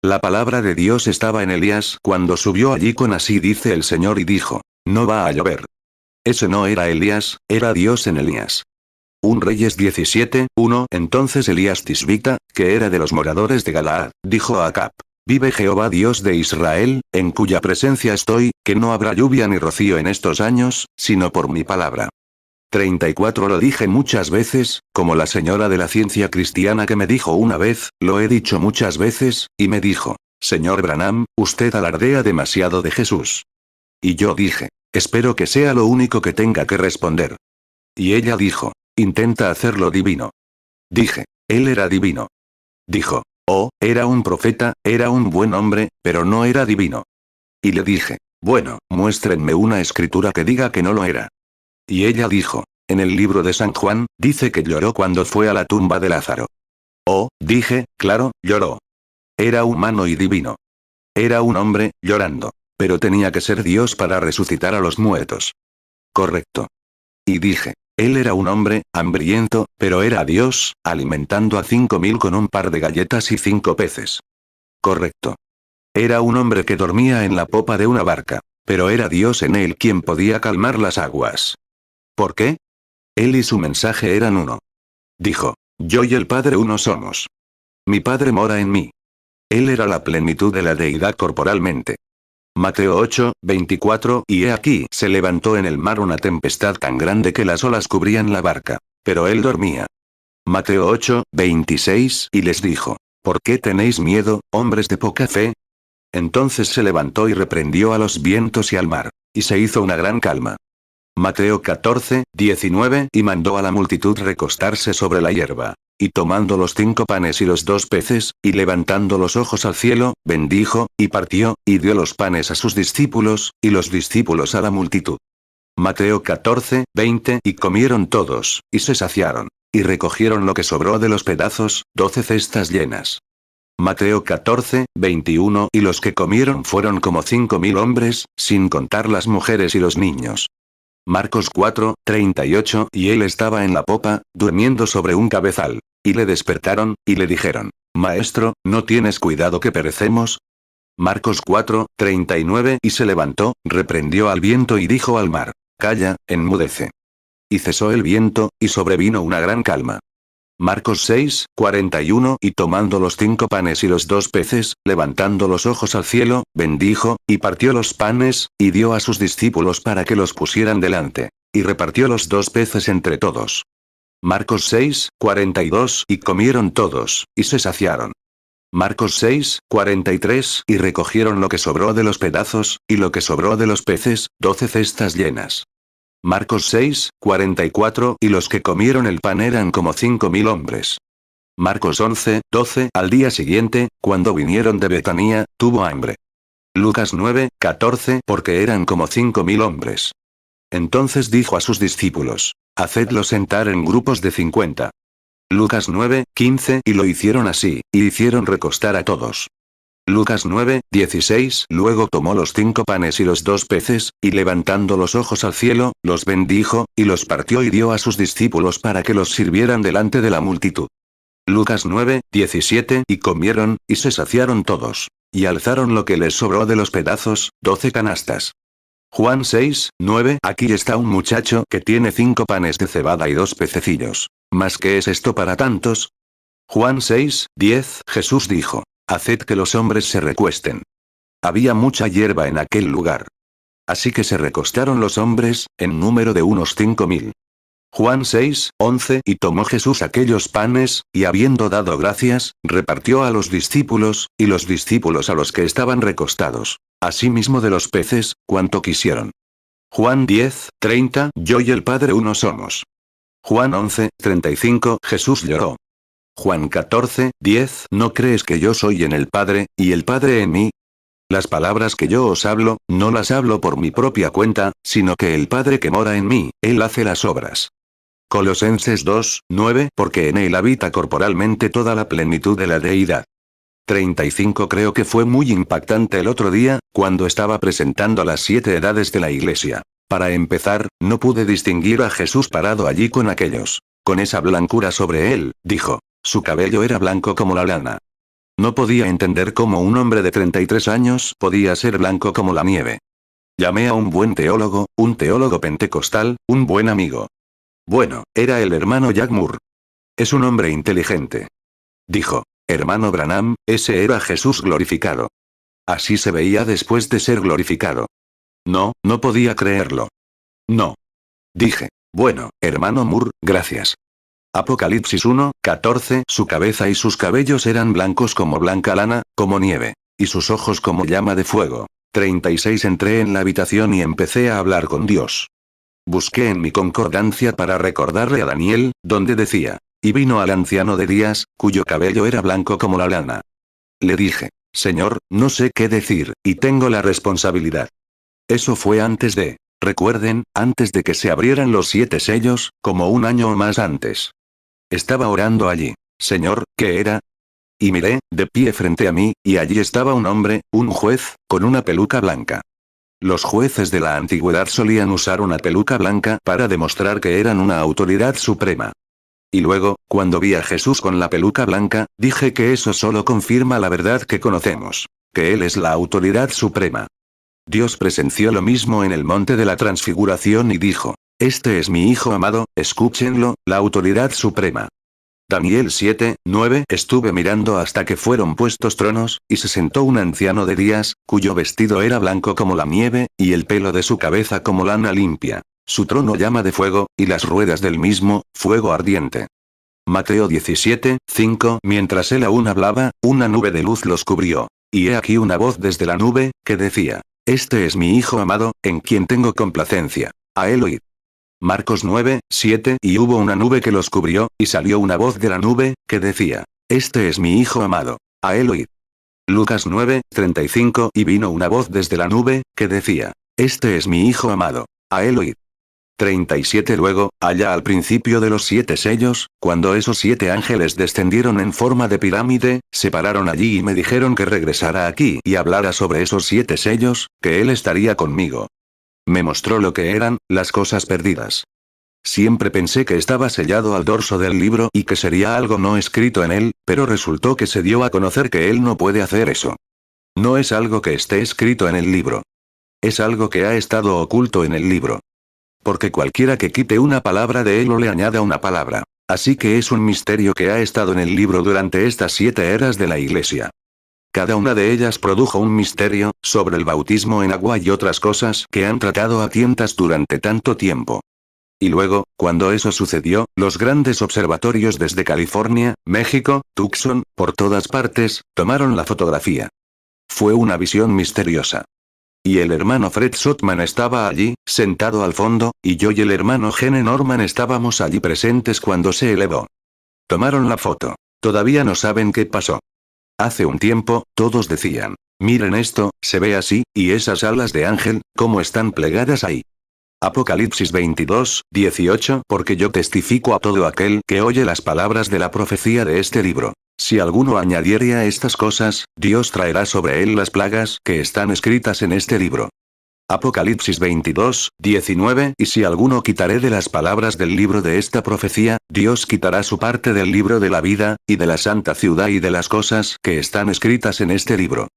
La palabra de Dios estaba en Elías cuando subió allí con así dice el Señor y dijo, no va a llover. Ese no era Elías, era Dios en Elías. 1 Reyes 17, 1. Entonces Elías Tisbita, que era de los moradores de Galaad, dijo a Acab, vive Jehová Dios de Israel, en cuya presencia estoy, que no habrá lluvia ni rocío en estos años, sino por mi palabra. 34 Lo dije muchas veces, como la señora de la ciencia cristiana que me dijo una vez, lo he dicho muchas veces, y me dijo, señor Branham, usted alardea demasiado de Jesús. Y yo dije, espero que sea lo único que tenga que responder. Y ella dijo, intenta hacerlo divino. Dije, él era divino. Dijo, oh, era un profeta, era un buen hombre, pero no era divino. Y le dije, bueno, muéstrenme una escritura que diga que no lo era. Y ella dijo, en el libro de San Juan, dice que lloró cuando fue a la tumba de Lázaro. Oh, dije, claro, lloró. Era humano y divino. Era un hombre, llorando. Pero tenía que ser Dios para resucitar a los muertos. Correcto. Y dije, él era un hombre, hambriento, pero era Dios, alimentando a 5000 con un par de galletas y 5 peces. Correcto. Era un hombre que dormía en la popa de una barca, pero era Dios en él quien podía calmar las aguas. ¿Por qué? Él y su mensaje eran uno. Dijo, yo y el Padre uno somos. Mi Padre mora en mí. Él era la plenitud de la deidad corporalmente. Mateo 8, 24 Y he aquí se levantó en el mar una tempestad tan grande que las olas cubrían la barca. Pero él dormía. Mateo 8, 26 Y les dijo, ¿por qué tenéis miedo, hombres de poca fe? Entonces se levantó y reprendió a los vientos y al mar. Y se hizo una gran calma. Mateo 14, 19 Y mandó a la multitud recostarse sobre la hierba. Y tomando los 5 panes y los 2 peces, y levantando los ojos al cielo, bendijo, y partió, y dio los panes a sus discípulos, y los discípulos a la multitud. Mateo 14, 20 Y comieron todos, y se saciaron. Y recogieron lo que sobró de los pedazos, 12 cestas llenas. Mateo 14, 21 Y los que comieron fueron como 5000 hombres, sin contar las mujeres y los niños. Marcos 4, 38 Y él estaba en la popa, durmiendo sobre un cabezal. Y le despertaron, y le dijeron, Maestro, ¿no tienes cuidado que perecemos? Marcos 4, 39 Y se levantó, reprendió al viento y dijo al mar, calla, enmudece. Y cesó el viento, y sobrevino una gran calma. Marcos 6, 41 Y tomando los 5 panes y los 2 peces, levantando los ojos al cielo, bendijo, y partió los panes, y dio a sus discípulos para que los pusieran delante. Y repartió los 2 peces entre todos. Marcos 6, 42 Y comieron todos, y se saciaron. Marcos 6, 43 Y recogieron lo que sobró de los pedazos, y lo que sobró de los peces, 12 cestas llenas. Marcos 6, 44 Y los que comieron el pan eran como 5000 hombres. Marcos 11, 12 Al día siguiente, cuando vinieron de Betanía, tuvo hambre. Lucas 9, 14 Porque eran como 5000 hombres. Entonces dijo a sus discípulos, hacedlos sentar en grupos de 50. Lucas 9, 15 Y lo hicieron así, y hicieron recostar a todos. Lucas 9, 16 Luego tomó los 5 panes y los 2 peces, y levantando los ojos al cielo, los bendijo, y los partió y dio a sus discípulos para que los sirvieran delante de la multitud. Lucas 9, 17 Y comieron, y se saciaron todos. Y alzaron lo que les sobró de los pedazos, 12 canastas. Juan 6, 9 Aquí está un muchacho que tiene 5 panes de cebada y 2 pececillos. ¿Mas qué es esto para tantos? Juan 6, 10 Jesús dijo, haced que los hombres se recuesten. Había mucha hierba en aquel lugar. Así que se recostaron los hombres, en número de unos 5000. Juan 6, 11 Y tomó Jesús aquellos panes, y habiendo dado gracias, repartió a los discípulos, y los discípulos a los que estaban recostados. Asimismo de los peces, cuanto quisieron. Juan 10, 30 Yo y el Padre uno somos. Juan 11, 35 Jesús lloró. Juan 14, 10 ¿No crees que yo soy en el Padre, y el Padre en mí? Las palabras que yo os hablo, no las hablo por mi propia cuenta, sino que el Padre que mora en mí, Él hace las obras. Colosenses 2, 9 Porque en Él habita corporalmente toda la plenitud de la deidad. 35 Creo que fue muy impactante el otro día, cuando estaba presentando las 7 edades de la iglesia. Para empezar, no pude distinguir a Jesús parado allí con aquellos. Con esa blancura sobre él, dijo. Su cabello era blanco como la lana. No podía entender cómo un hombre de 33 años podía ser blanco como la nieve. Llamé a un buen teólogo, un teólogo pentecostal, un buen amigo. Bueno, era el hermano Jack Moore. Es un hombre inteligente. Dijo, hermano Branham, ese era Jesús glorificado. Así se veía después de ser glorificado. No, no podía creerlo. No. Dije, Bueno, hermano Moore, gracias. Apocalipsis 1:14. Su cabeza y sus cabellos eran blancos como blanca lana, como nieve. Y sus ojos como llama de fuego. 36. Entré en la habitación y empecé a hablar con Dios. Busqué en mi concordancia para recordarle a Daniel, donde decía, y vino al anciano de días, cuyo cabello era blanco como la lana. Le dije, Señor, no sé qué decir, y tengo la responsabilidad. Eso fue recuerden, antes de que se abrieran los 7 sellos, como un año o más antes. Estaba orando allí. Señor, ¿qué era? Y miré, de pie frente a mí, y allí estaba un hombre, un juez, con una peluca blanca. Los jueces de la antigüedad solían usar una peluca blanca para demostrar que eran una autoridad suprema. Y luego, cuando vi a Jesús con la peluca blanca, dije que eso solo confirma la verdad que conocemos, que Él es la autoridad suprema. Dios presenció lo mismo en el monte de la transfiguración y dijo, este es mi Hijo amado, escúchenlo, la autoridad suprema. Daniel 7:9. Estuve mirando hasta que fueron puestos tronos, y se sentó un anciano de días, cuyo vestido era blanco como la nieve, y el pelo de su cabeza como lana limpia. Su trono llama de fuego, y las ruedas del mismo, fuego ardiente. Mateo 17:5. Mientras él aún hablaba, una nube de luz los cubrió. Y he aquí una voz desde la nube, que decía, este es mi Hijo amado, en quien tengo complacencia. A él oíd. Marcos 9:7. Y hubo una nube que los cubrió, y salió una voz de la nube, que decía, este es mi Hijo amado. A él oíd. Lucas 9:35. Y vino una voz desde la nube, que decía, este es mi Hijo amado. A él oíd. 37. Luego, allá al principio de los 7 sellos, cuando esos 7 ángeles descendieron en forma de pirámide, se pararon allí y me dijeron que regresara aquí y hablara sobre esos 7 sellos, que él estaría conmigo. Me mostró lo que eran, las cosas perdidas. Siempre pensé que estaba sellado al dorso del libro y que sería algo no escrito en él, pero resultó que se dio a conocer que él no puede hacer eso. No es algo que esté escrito en el libro. Es algo que ha estado oculto en el libro. Porque cualquiera que quite una palabra de él o le añada una palabra. Así que es un misterio que ha estado en el libro durante estas 7 eras de la Iglesia. Cada una de ellas produjo un misterio, sobre el bautismo en agua y otras cosas que han tratado a tientas durante tanto tiempo. Y luego, cuando eso sucedió, los grandes observatorios desde California, México, Tucson, por todas partes, tomaron la fotografía. Fue una visión misteriosa. Y el hermano Fred Sotman estaba allí, sentado al fondo, y yo y el hermano Gene Norman estábamos allí presentes cuando se elevó. Tomaron la foto. Todavía no saben qué pasó. Hace un tiempo, todos decían, miren esto, se ve así, y esas alas de ángel, cómo están plegadas ahí. Apocalipsis 22:18. Porque yo testifico a todo aquel que oye las palabras de la profecía de este libro. Si alguno añadiere a estas cosas, Dios traerá sobre él las plagas que están escritas en este libro. Apocalipsis 22:19. Y si alguno quitaré de las palabras del libro de esta profecía, Dios quitará su parte del libro de la vida, y de la santa ciudad y de las cosas que están escritas en este libro.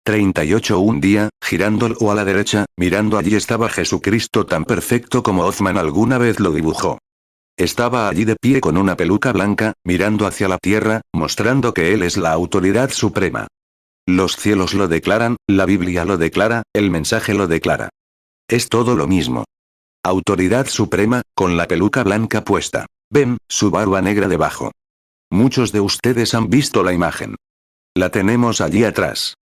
38. Un día, girándolo a la derecha, mirando allí estaba Jesucristo tan perfecto como Hoffman alguna vez lo dibujó. Estaba allí de pie con una peluca blanca, mirando hacia la tierra, mostrando que Él es la autoridad suprema. Los cielos lo declaran, la Biblia lo declara, el mensaje lo declara. Es todo lo mismo. Autoridad suprema, con la peluca blanca puesta. Ven, su barba negra debajo. Muchos de ustedes han visto la imagen. La tenemos allí atrás.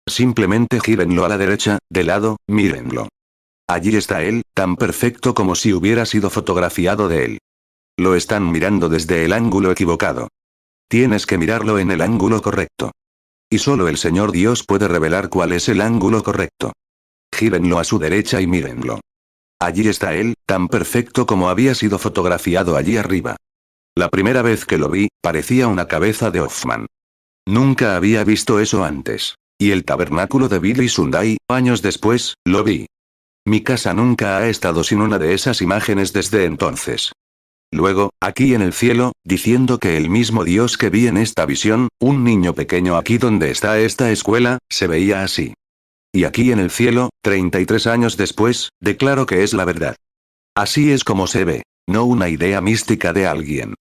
Simplemente gírenlo a la derecha, de lado, mírenlo. Allí está Él, tan perfecto como si hubiera sido fotografiado de Él. Lo están mirando desde el ángulo equivocado. Tienes que mirarlo en el ángulo correcto. Y solo el Señor Dios puede revelar cuál es el ángulo correcto. Gírenlo a su derecha y mírenlo. Allí está Él, tan perfecto como había sido fotografiado allí arriba. La primera vez que lo vi, parecía una cabeza de Hoffman. Nunca había visto eso antes. Y el tabernáculo de Billy Sunday, años después, lo vi. Mi casa nunca ha estado sin una de esas imágenes desde entonces. Luego, aquí en el cielo, diciendo que el mismo Dios que vi en esta visión, un niño pequeño aquí donde está esta escuela, se veía así. Y aquí en el cielo, 33 años después, declaro que es la verdad. Así es como se ve, no una idea mística de alguien.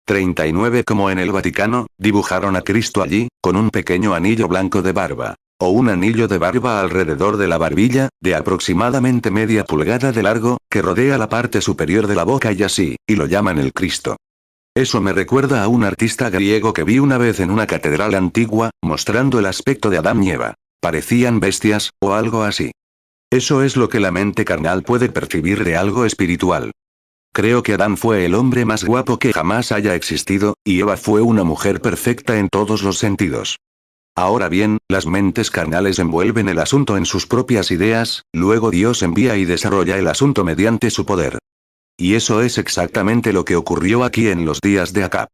39. Como en el Vaticano, dibujaron a Cristo allí, con un pequeño anillo blanco de barba. o un anillo de barba alrededor de la barbilla, de aproximadamente media pulgada de largo, que rodea la parte superior de la boca y así, y lo llaman el Cristo. Eso me recuerda a un artista griego que vi una vez en una catedral antigua, mostrando el aspecto de Adán y Eva. Parecían bestias, o algo así. Eso es lo que la mente carnal puede percibir de algo espiritual. Creo que Adán fue el hombre más guapo que jamás haya existido, y Eva fue una mujer perfecta en todos los sentidos. Ahora bien, las mentes carnales envuelven el asunto en sus propias ideas, luego Dios envía y desarrolla el asunto mediante su poder. Y eso es exactamente lo que ocurrió aquí en los días de Acab.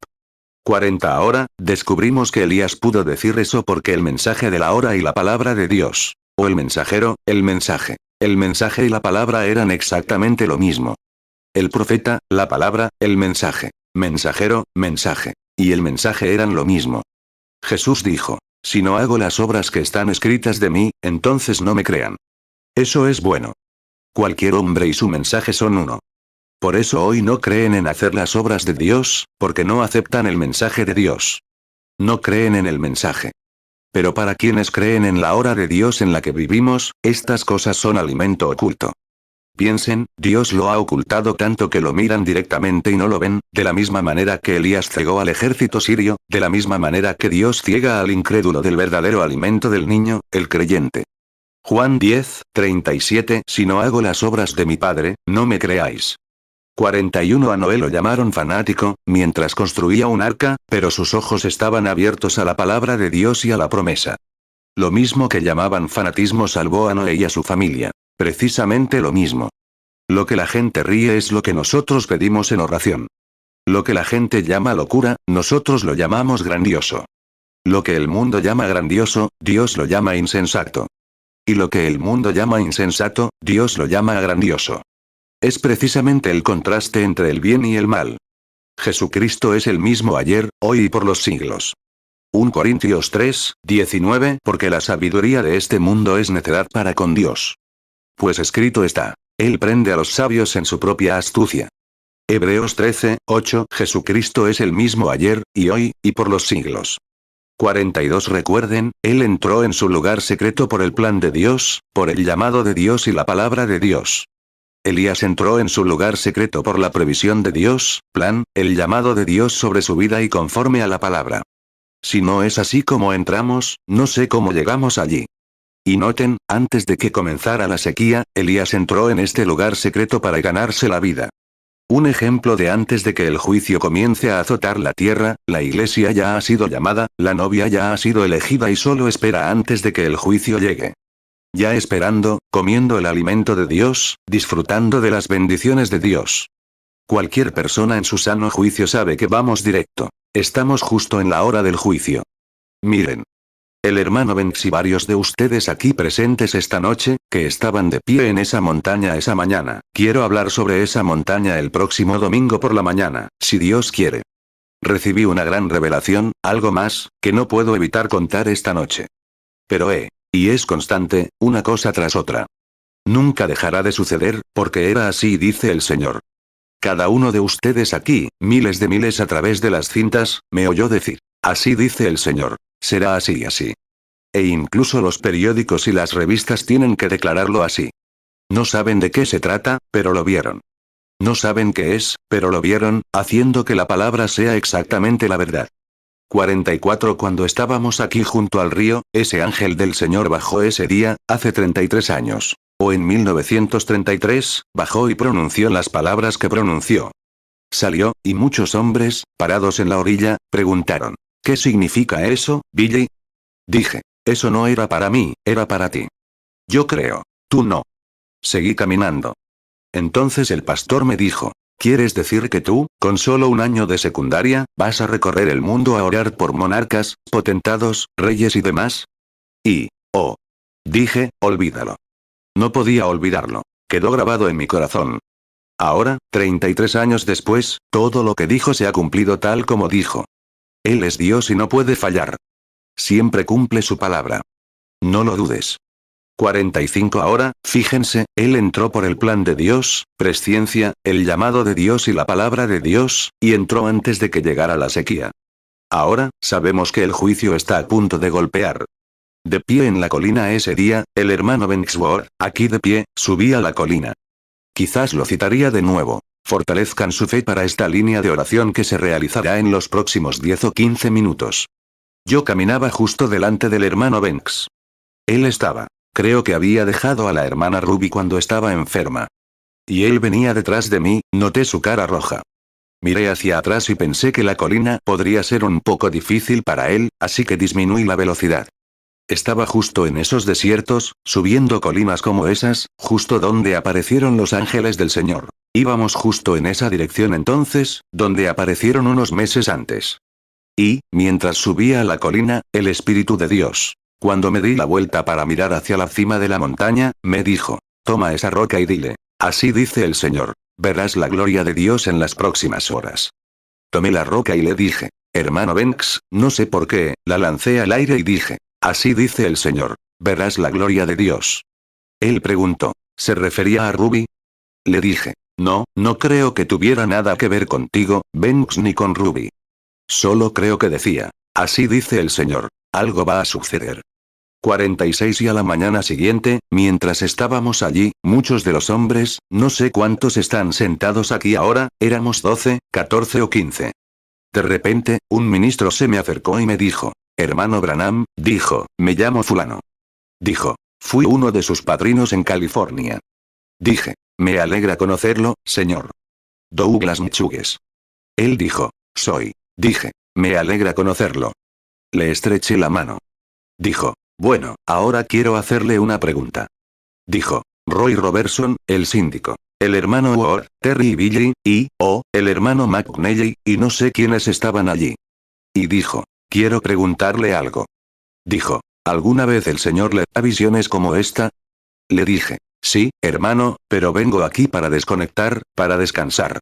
40 ahora, descubrimos que Elías pudo decir eso porque el mensaje de la hora y la palabra de Dios, o el mensajero, el mensaje y la palabra eran exactamente lo mismo. El profeta, la palabra, el mensaje, mensajero, mensaje, y el mensaje eran lo mismo. Jesús dijo: si no hago las obras que están escritas de mí, entonces no me crean. Eso es bueno. Cualquier hombre y su mensaje son uno. Por eso hoy no creen en hacer las obras de Dios, porque no aceptan el mensaje de Dios. No creen en el mensaje. Pero para quienes creen en la hora de Dios en la que vivimos, estas cosas son alimento oculto. Piensen, Dios lo ha ocultado tanto que lo miran directamente y no lo ven, de la misma manera que Elías cegó al ejército sirio, de la misma manera que Dios ciega al incrédulo del verdadero alimento del niño, el creyente. Juan 10:37 Si no hago las obras de mi Padre, no me creáis. 41 A Noé lo llamaron fanático, mientras construía un arca, pero sus ojos estaban abiertos a la palabra de Dios y a la promesa. Lo mismo que llamaban fanatismo salvó a Noé y a su familia. Precisamente lo mismo. Lo que la gente ríe es lo que nosotros pedimos en oración. Lo que la gente llama locura, nosotros lo llamamos grandioso. Lo que el mundo llama grandioso, Dios lo llama insensato. Y lo que el mundo llama insensato, Dios lo llama grandioso. Es precisamente el contraste entre el bien y el mal. Jesucristo es el mismo ayer, hoy y por los siglos. 1 Corintios 3:19 Porque la sabiduría de este mundo es necedad para con Dios. Pues escrito está: Él prende a los sabios en su propia astucia. Hebreos 13:8 Jesucristo es el mismo ayer, y hoy, y por los siglos. 42 Recuerden, Él entró en su lugar secreto por el plan de Dios, por el llamado de Dios y la palabra de Dios. Elías entró en su lugar secreto por la previsión de Dios, plan, el llamado de Dios sobre su vida y conforme a la palabra. Si no es así como entramos, no sé cómo llegamos allí. Y noten, antes de que comenzara la sequía, Elías entró en este lugar secreto para ganarse la vida. Un ejemplo de antes de que el juicio comience a azotar la tierra, la iglesia ya ha sido llamada, la novia ya ha sido elegida y solo espera antes de que el juicio llegue. Ya esperando, comiendo el alimento de Dios, disfrutando de las bendiciones de Dios. Cualquier persona en su sano juicio sabe que vamos directo. Estamos justo en la hora del juicio. Miren. El hermano Banks y varios de ustedes aquí presentes esta noche, que estaban de pie en esa montaña esa mañana. Quiero hablar sobre esa montaña el próximo domingo por la mañana, si Dios quiere. Recibí una gran revelación, algo más, que no puedo evitar contar esta noche. Pero y es constante, una cosa tras otra. Nunca dejará de suceder, porque era así dice el Señor. Cada uno de ustedes aquí, miles de miles a través de las cintas, me oyó decir: así dice el Señor. Será así y así. E incluso los periódicos y las revistas tienen que declararlo así. No saben de qué se trata, pero lo vieron. No saben qué es, pero lo vieron, haciendo que la palabra sea exactamente la verdad. 44 Cuando estábamos aquí junto al río, ese ángel del Señor bajó ese día, hace 33 años. O en 1933, bajó y pronunció las palabras que pronunció. Salió, y muchos hombres, parados en la orilla, preguntaron: ¿qué significa eso, Billy? Dije: eso no era para mí, era para ti. Yo creo. Tú no. Seguí caminando. Entonces el pastor me dijo: ¿quieres decir que tú, con solo un año de secundaria, vas a recorrer el mundo a orar por monarcas, potentados, reyes y demás? Y, dije, olvídalo. No podía olvidarlo. Quedó grabado en mi corazón. Ahora, 33 años después, todo lo que dijo se ha cumplido tal como dijo. Él es Dios y no puede fallar. Siempre cumple su palabra. No lo dudes. 45 Ahora, fíjense, él entró por el plan de Dios, presciencia, el llamado de Dios y la palabra de Dios, y entró antes de que llegara la sequía. Ahora, sabemos que el juicio está a punto de golpear. De pie en la colina ese día, el hermano Banksworth, aquí de pie, subía la colina. Quizás lo citaría de nuevo. Fortalezcan su fe para esta línea de oración que se realizará en los próximos 10 o 15 minutos. Yo caminaba justo delante del hermano Banks. Él estaba. Creo que había dejado a la hermana Ruby cuando estaba enferma. Y él venía detrás de mí, noté su cara roja. Miré hacia atrás y pensé que la colina podría ser un poco difícil para él, así que disminuí la velocidad. Estaba justo en esos desiertos, subiendo colinas como esas, justo donde aparecieron los ángeles del Señor. Íbamos justo en esa dirección entonces, donde aparecieron unos meses antes. Y, mientras subía a la colina, el Espíritu de Dios, cuando me di la vuelta para mirar hacia la cima de la montaña, me dijo, toma esa roca y dile, así dice el Señor, verás la gloria de Dios en las próximas horas. Tomé la roca y le dije, hermano Banks, no sé por qué, la lancé al aire y dije, así dice el Señor, verás la gloria de Dios. Él preguntó, ¿se refería a Ruby? Le dije, no, no creo que tuviera nada que ver contigo, Banks, ni con Ruby. Solo creo que decía, así dice el Señor, algo va a suceder. 46 y a la mañana siguiente, mientras estábamos allí, muchos de los hombres, no sé cuántos están sentados aquí ahora, éramos 12, 14 o 15. De repente, un ministro se me acercó y me dijo, hermano Branham, dijo, me llamo fulano. Dijo, fui uno de sus padrinos en California. Dije, me alegra conocerlo, señor. Douglas Michugues. Él dijo, soy. Dije, me alegra conocerlo. Le estreché la mano. Dijo, bueno, ahora quiero hacerle una pregunta. Dijo, Roy Robertson, el síndico, el hermano Ward, Terry y Billy, el hermano McNally, y no sé quiénes estaban allí. Y dijo, quiero preguntarle algo. Dijo, ¿alguna vez el Señor le da visiones como esta? Le dije, sí, hermano, pero vengo aquí para desconectar, para descansar.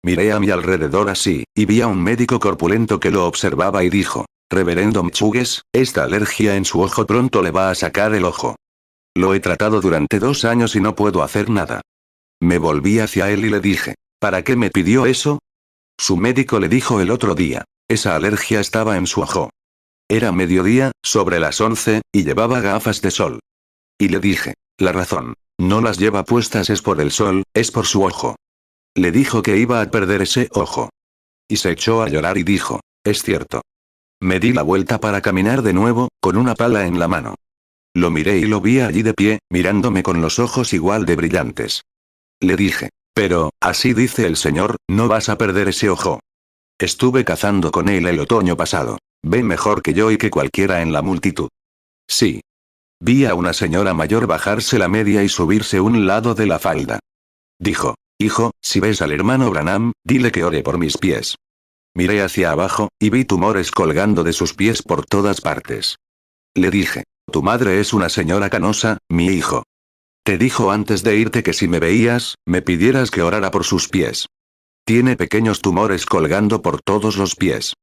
Miré a mi alrededor así, y vi a un médico corpulento que lo observaba y dijo, reverendo Michugues, esta alergia en su ojo pronto le va a sacar el ojo. Lo he tratado durante 2 años y no puedo hacer nada. Me volví hacia él y le dije, ¿para qué me pidió eso? Su médico le dijo el otro día, esa alergia estaba en su ojo. Era mediodía, sobre las 11, y llevaba gafas de sol. Y le dije, la razón, no las lleva puestas es por el sol, es por su ojo. Le dijo que iba a perder ese ojo. Y se echó a llorar y dijo, es cierto. Me di la vuelta para caminar de nuevo, con una pala en la mano. Lo miré y lo vi allí de pie, mirándome con los ojos igual de brillantes. Le dije, pero, así dice el Señor, no vas a perder ese ojo. Estuve cazando con él el otoño pasado. Ve mejor que yo y que cualquiera en la multitud. Sí. Vi a una señora mayor bajarse la media y subirse un lado de la falda. Dijo, hijo, si ves al hermano Branham, dile que ore por mis pies. Miré hacia abajo, y vi tumores colgando de sus pies por todas partes. Le dije, tu madre es una señora canosa, mi hijo. Te dijo antes de irte que si me veías, me pidieras que orara por sus pies. Tiene pequeños tumores colgando por todos los pies.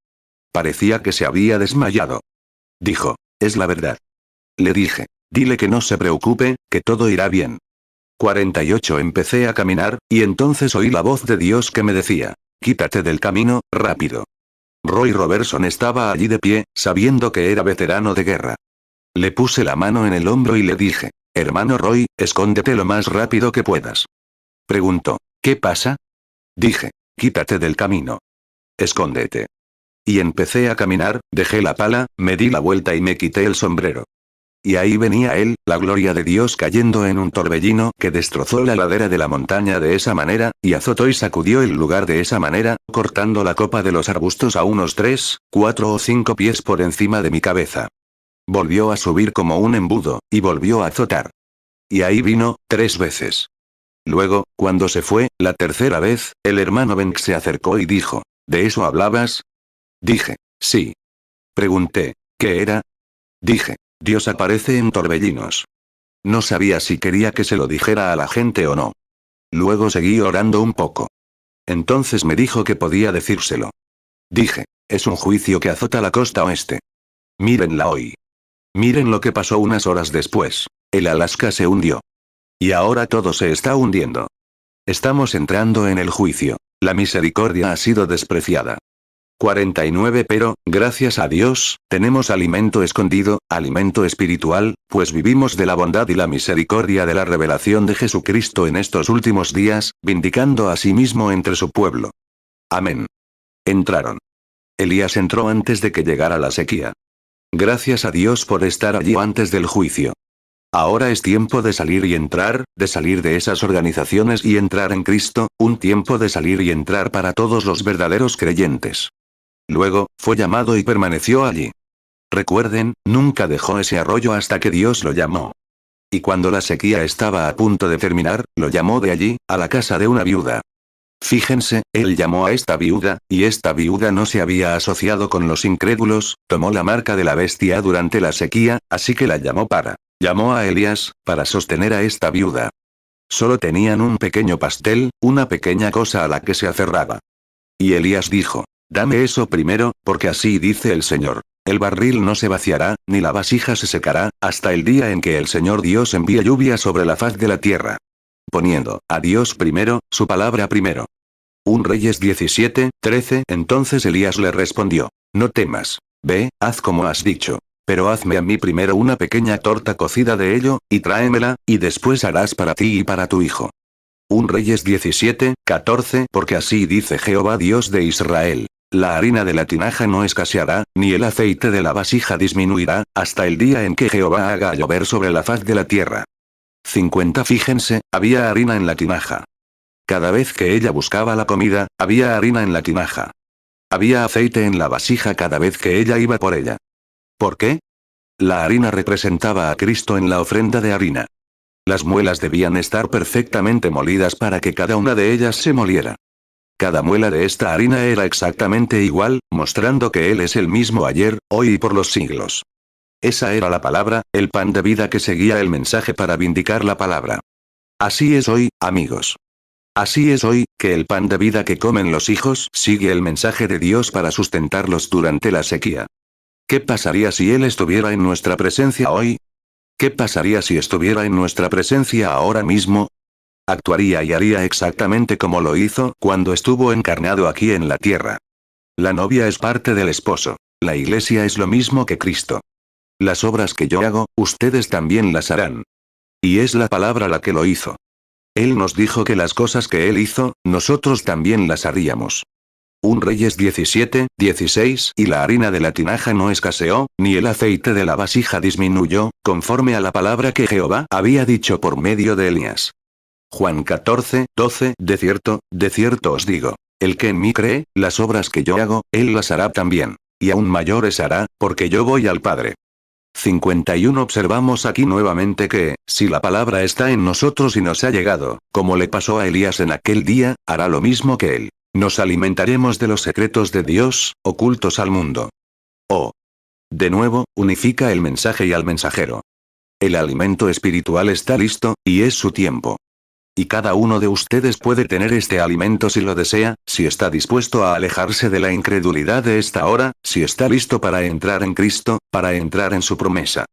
Parecía que se había desmayado. Dijo, es la verdad. Le dije, dile que no se preocupe, que todo irá bien. 48 Empecé a caminar, y entonces oí la voz de Dios que me decía, quítate del camino, rápido. Roy Robertson estaba allí de pie, sabiendo que era veterano de guerra. Le puse la mano en el hombro y le dije, hermano Roy, escóndete lo más rápido que puedas. Preguntó, ¿qué pasa? Dije, quítate del camino. Escóndete. Y empecé a caminar, dejé la pala, me di la vuelta y me quité el sombrero. Y ahí venía él, la gloria de Dios cayendo en un torbellino que destrozó la ladera de la montaña de esa manera, y azotó y sacudió el lugar de esa manera, cortando la copa de los arbustos a unos 3, 4 o 5 pies por encima de mi cabeza. Volvió a subir como un embudo, y volvió a azotar. Y ahí vino, 3 veces. Luego, cuando se fue, la tercera vez, el hermano Banks se acercó y dijo, ¿de eso hablabas? Dije, sí. Pregunté, ¿qué era? Dije, Dios aparece en torbellinos. No sabía si quería que se lo dijera a la gente o no. Luego seguí orando un poco. Entonces me dijo que podía decírselo. Dije, es un juicio que azota la costa oeste. Mírenla hoy. Miren lo que pasó unas horas después. El Alaska se hundió. Y ahora todo se está hundiendo. Estamos entrando en el juicio. La misericordia ha sido despreciada. 49 Pero, gracias a Dios, tenemos alimento escondido, alimento espiritual, pues vivimos de la bondad y la misericordia de la revelación de Jesucristo en estos últimos días, vindicando a sí mismo entre su pueblo. Amén. Entraron. Elías entró antes de que llegara la sequía. Gracias a Dios por estar allí antes del juicio. Ahora es tiempo de salir y entrar, de salir de esas organizaciones y entrar en Cristo, un tiempo de salir y entrar para todos los verdaderos creyentes. Luego, fue llamado y permaneció allí. Recuerden, nunca dejó ese arroyo hasta que Dios lo llamó. Y cuando la sequía estaba a punto de terminar, lo llamó de allí, a la casa de una viuda. Fíjense, él llamó a esta viuda, y esta viuda no se había asociado con los incrédulos, tomó la marca de la bestia durante la sequía, así que la llamó a Elías, para sostener a esta viuda. Solo tenían un pequeño pastel, una pequeña cosa a la que se aferraba. Y Elías dijo, dame eso primero, porque así dice el Señor. El barril no se vaciará, ni la vasija se secará, hasta el día en que el Señor Dios envíe lluvia sobre la faz de la tierra. Poniendo a Dios primero, su palabra primero. 1 Reyes 17:13 Entonces Elías le respondió, no temas. Ve, haz como has dicho. Pero hazme a mí primero una pequeña torta cocida de ello, y tráemela, y después harás para ti y para tu hijo. 1 Reyes 17:14 Porque así dice Jehová Dios de Israel. La harina de la tinaja no escaseará, ni el aceite de la vasija disminuirá, hasta el día en que Jehová haga llover sobre la faz de la tierra. 50 Fíjense, había harina en la tinaja. Cada vez que ella buscaba la comida, había harina en la tinaja. Había aceite en la vasija cada vez que ella iba por ella. ¿Por qué? La harina representaba a Cristo en la ofrenda de harina. Las muelas debían estar perfectamente molidas para que cada una de ellas se moliera. Cada muela de esta harina era exactamente igual, mostrando que Él es el mismo ayer, hoy y por los siglos. Esa era la palabra, el pan de vida que seguía el mensaje para vindicar la palabra. Así es hoy, amigos. Así es hoy, que el pan de vida que comen los hijos sigue el mensaje de Dios para sustentarlos durante la sequía. ¿Qué pasaría si Él estuviera en nuestra presencia hoy? ¿Qué pasaría si estuviera en nuestra presencia ahora mismo? Actuaría y haría exactamente como lo hizo cuando estuvo encarnado aquí en la tierra. La novia es parte del esposo. La iglesia es lo mismo que Cristo. Las obras que yo hago, ustedes también las harán. Y es la palabra la que lo hizo. Él nos dijo que las cosas que Él hizo, nosotros también las haríamos. 1 Reyes 17:16 Y la harina de la tinaja no escaseó, ni el aceite de la vasija disminuyó, conforme a la palabra que Jehová había dicho por medio de Elías. Juan 14:12 De cierto os digo, el que en mí cree, las obras que yo hago, él las hará también. Y aún mayores hará, porque yo voy al Padre. 51 Observamos aquí nuevamente que, si la palabra está en nosotros y nos ha llegado, como le pasó a Elías en aquel día, hará lo mismo que él. Nos alimentaremos de los secretos de Dios, ocultos al mundo. De nuevo, unifica el mensaje y al mensajero. El alimento espiritual está listo, y es su tiempo. Y cada uno de ustedes puede tener este alimento si lo desea, si está dispuesto a alejarse de la incredulidad de esta hora, si está listo para entrar en Cristo, para entrar en su promesa.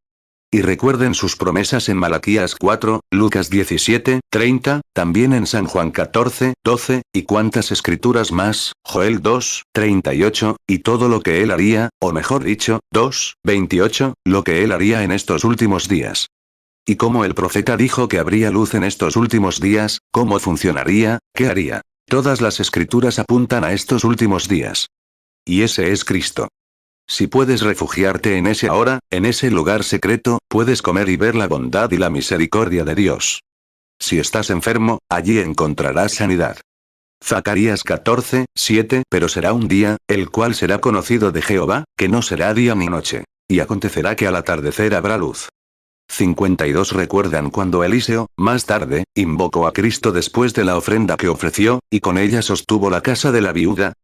Y recuerden sus promesas en Malaquías 4, Lucas 17:30, también en San Juan 14:12, y cuántas escrituras más, Joel 2:38, y todo lo que él haría, o mejor dicho, 2:28, lo que él haría en estos últimos días. Y como el profeta dijo que habría luz en estos últimos días, ¿cómo funcionaría? ¿Qué haría? Todas las escrituras apuntan a estos últimos días. Y ese es Cristo. Si puedes refugiarte en ese ahora, en ese lugar secreto, puedes comer y ver la bondad y la misericordia de Dios. Si estás enfermo, allí encontrarás sanidad. Zacarías 14:7 Pero será un día, el cual será conocido de Jehová, que no será día ni noche. Y acontecerá que al atardecer habrá luz. 52 Recuerdan cuando Eliseo, más tarde, invocó a Cristo después de la ofrenda que ofreció, y con ella sostuvo la casa de la viuda.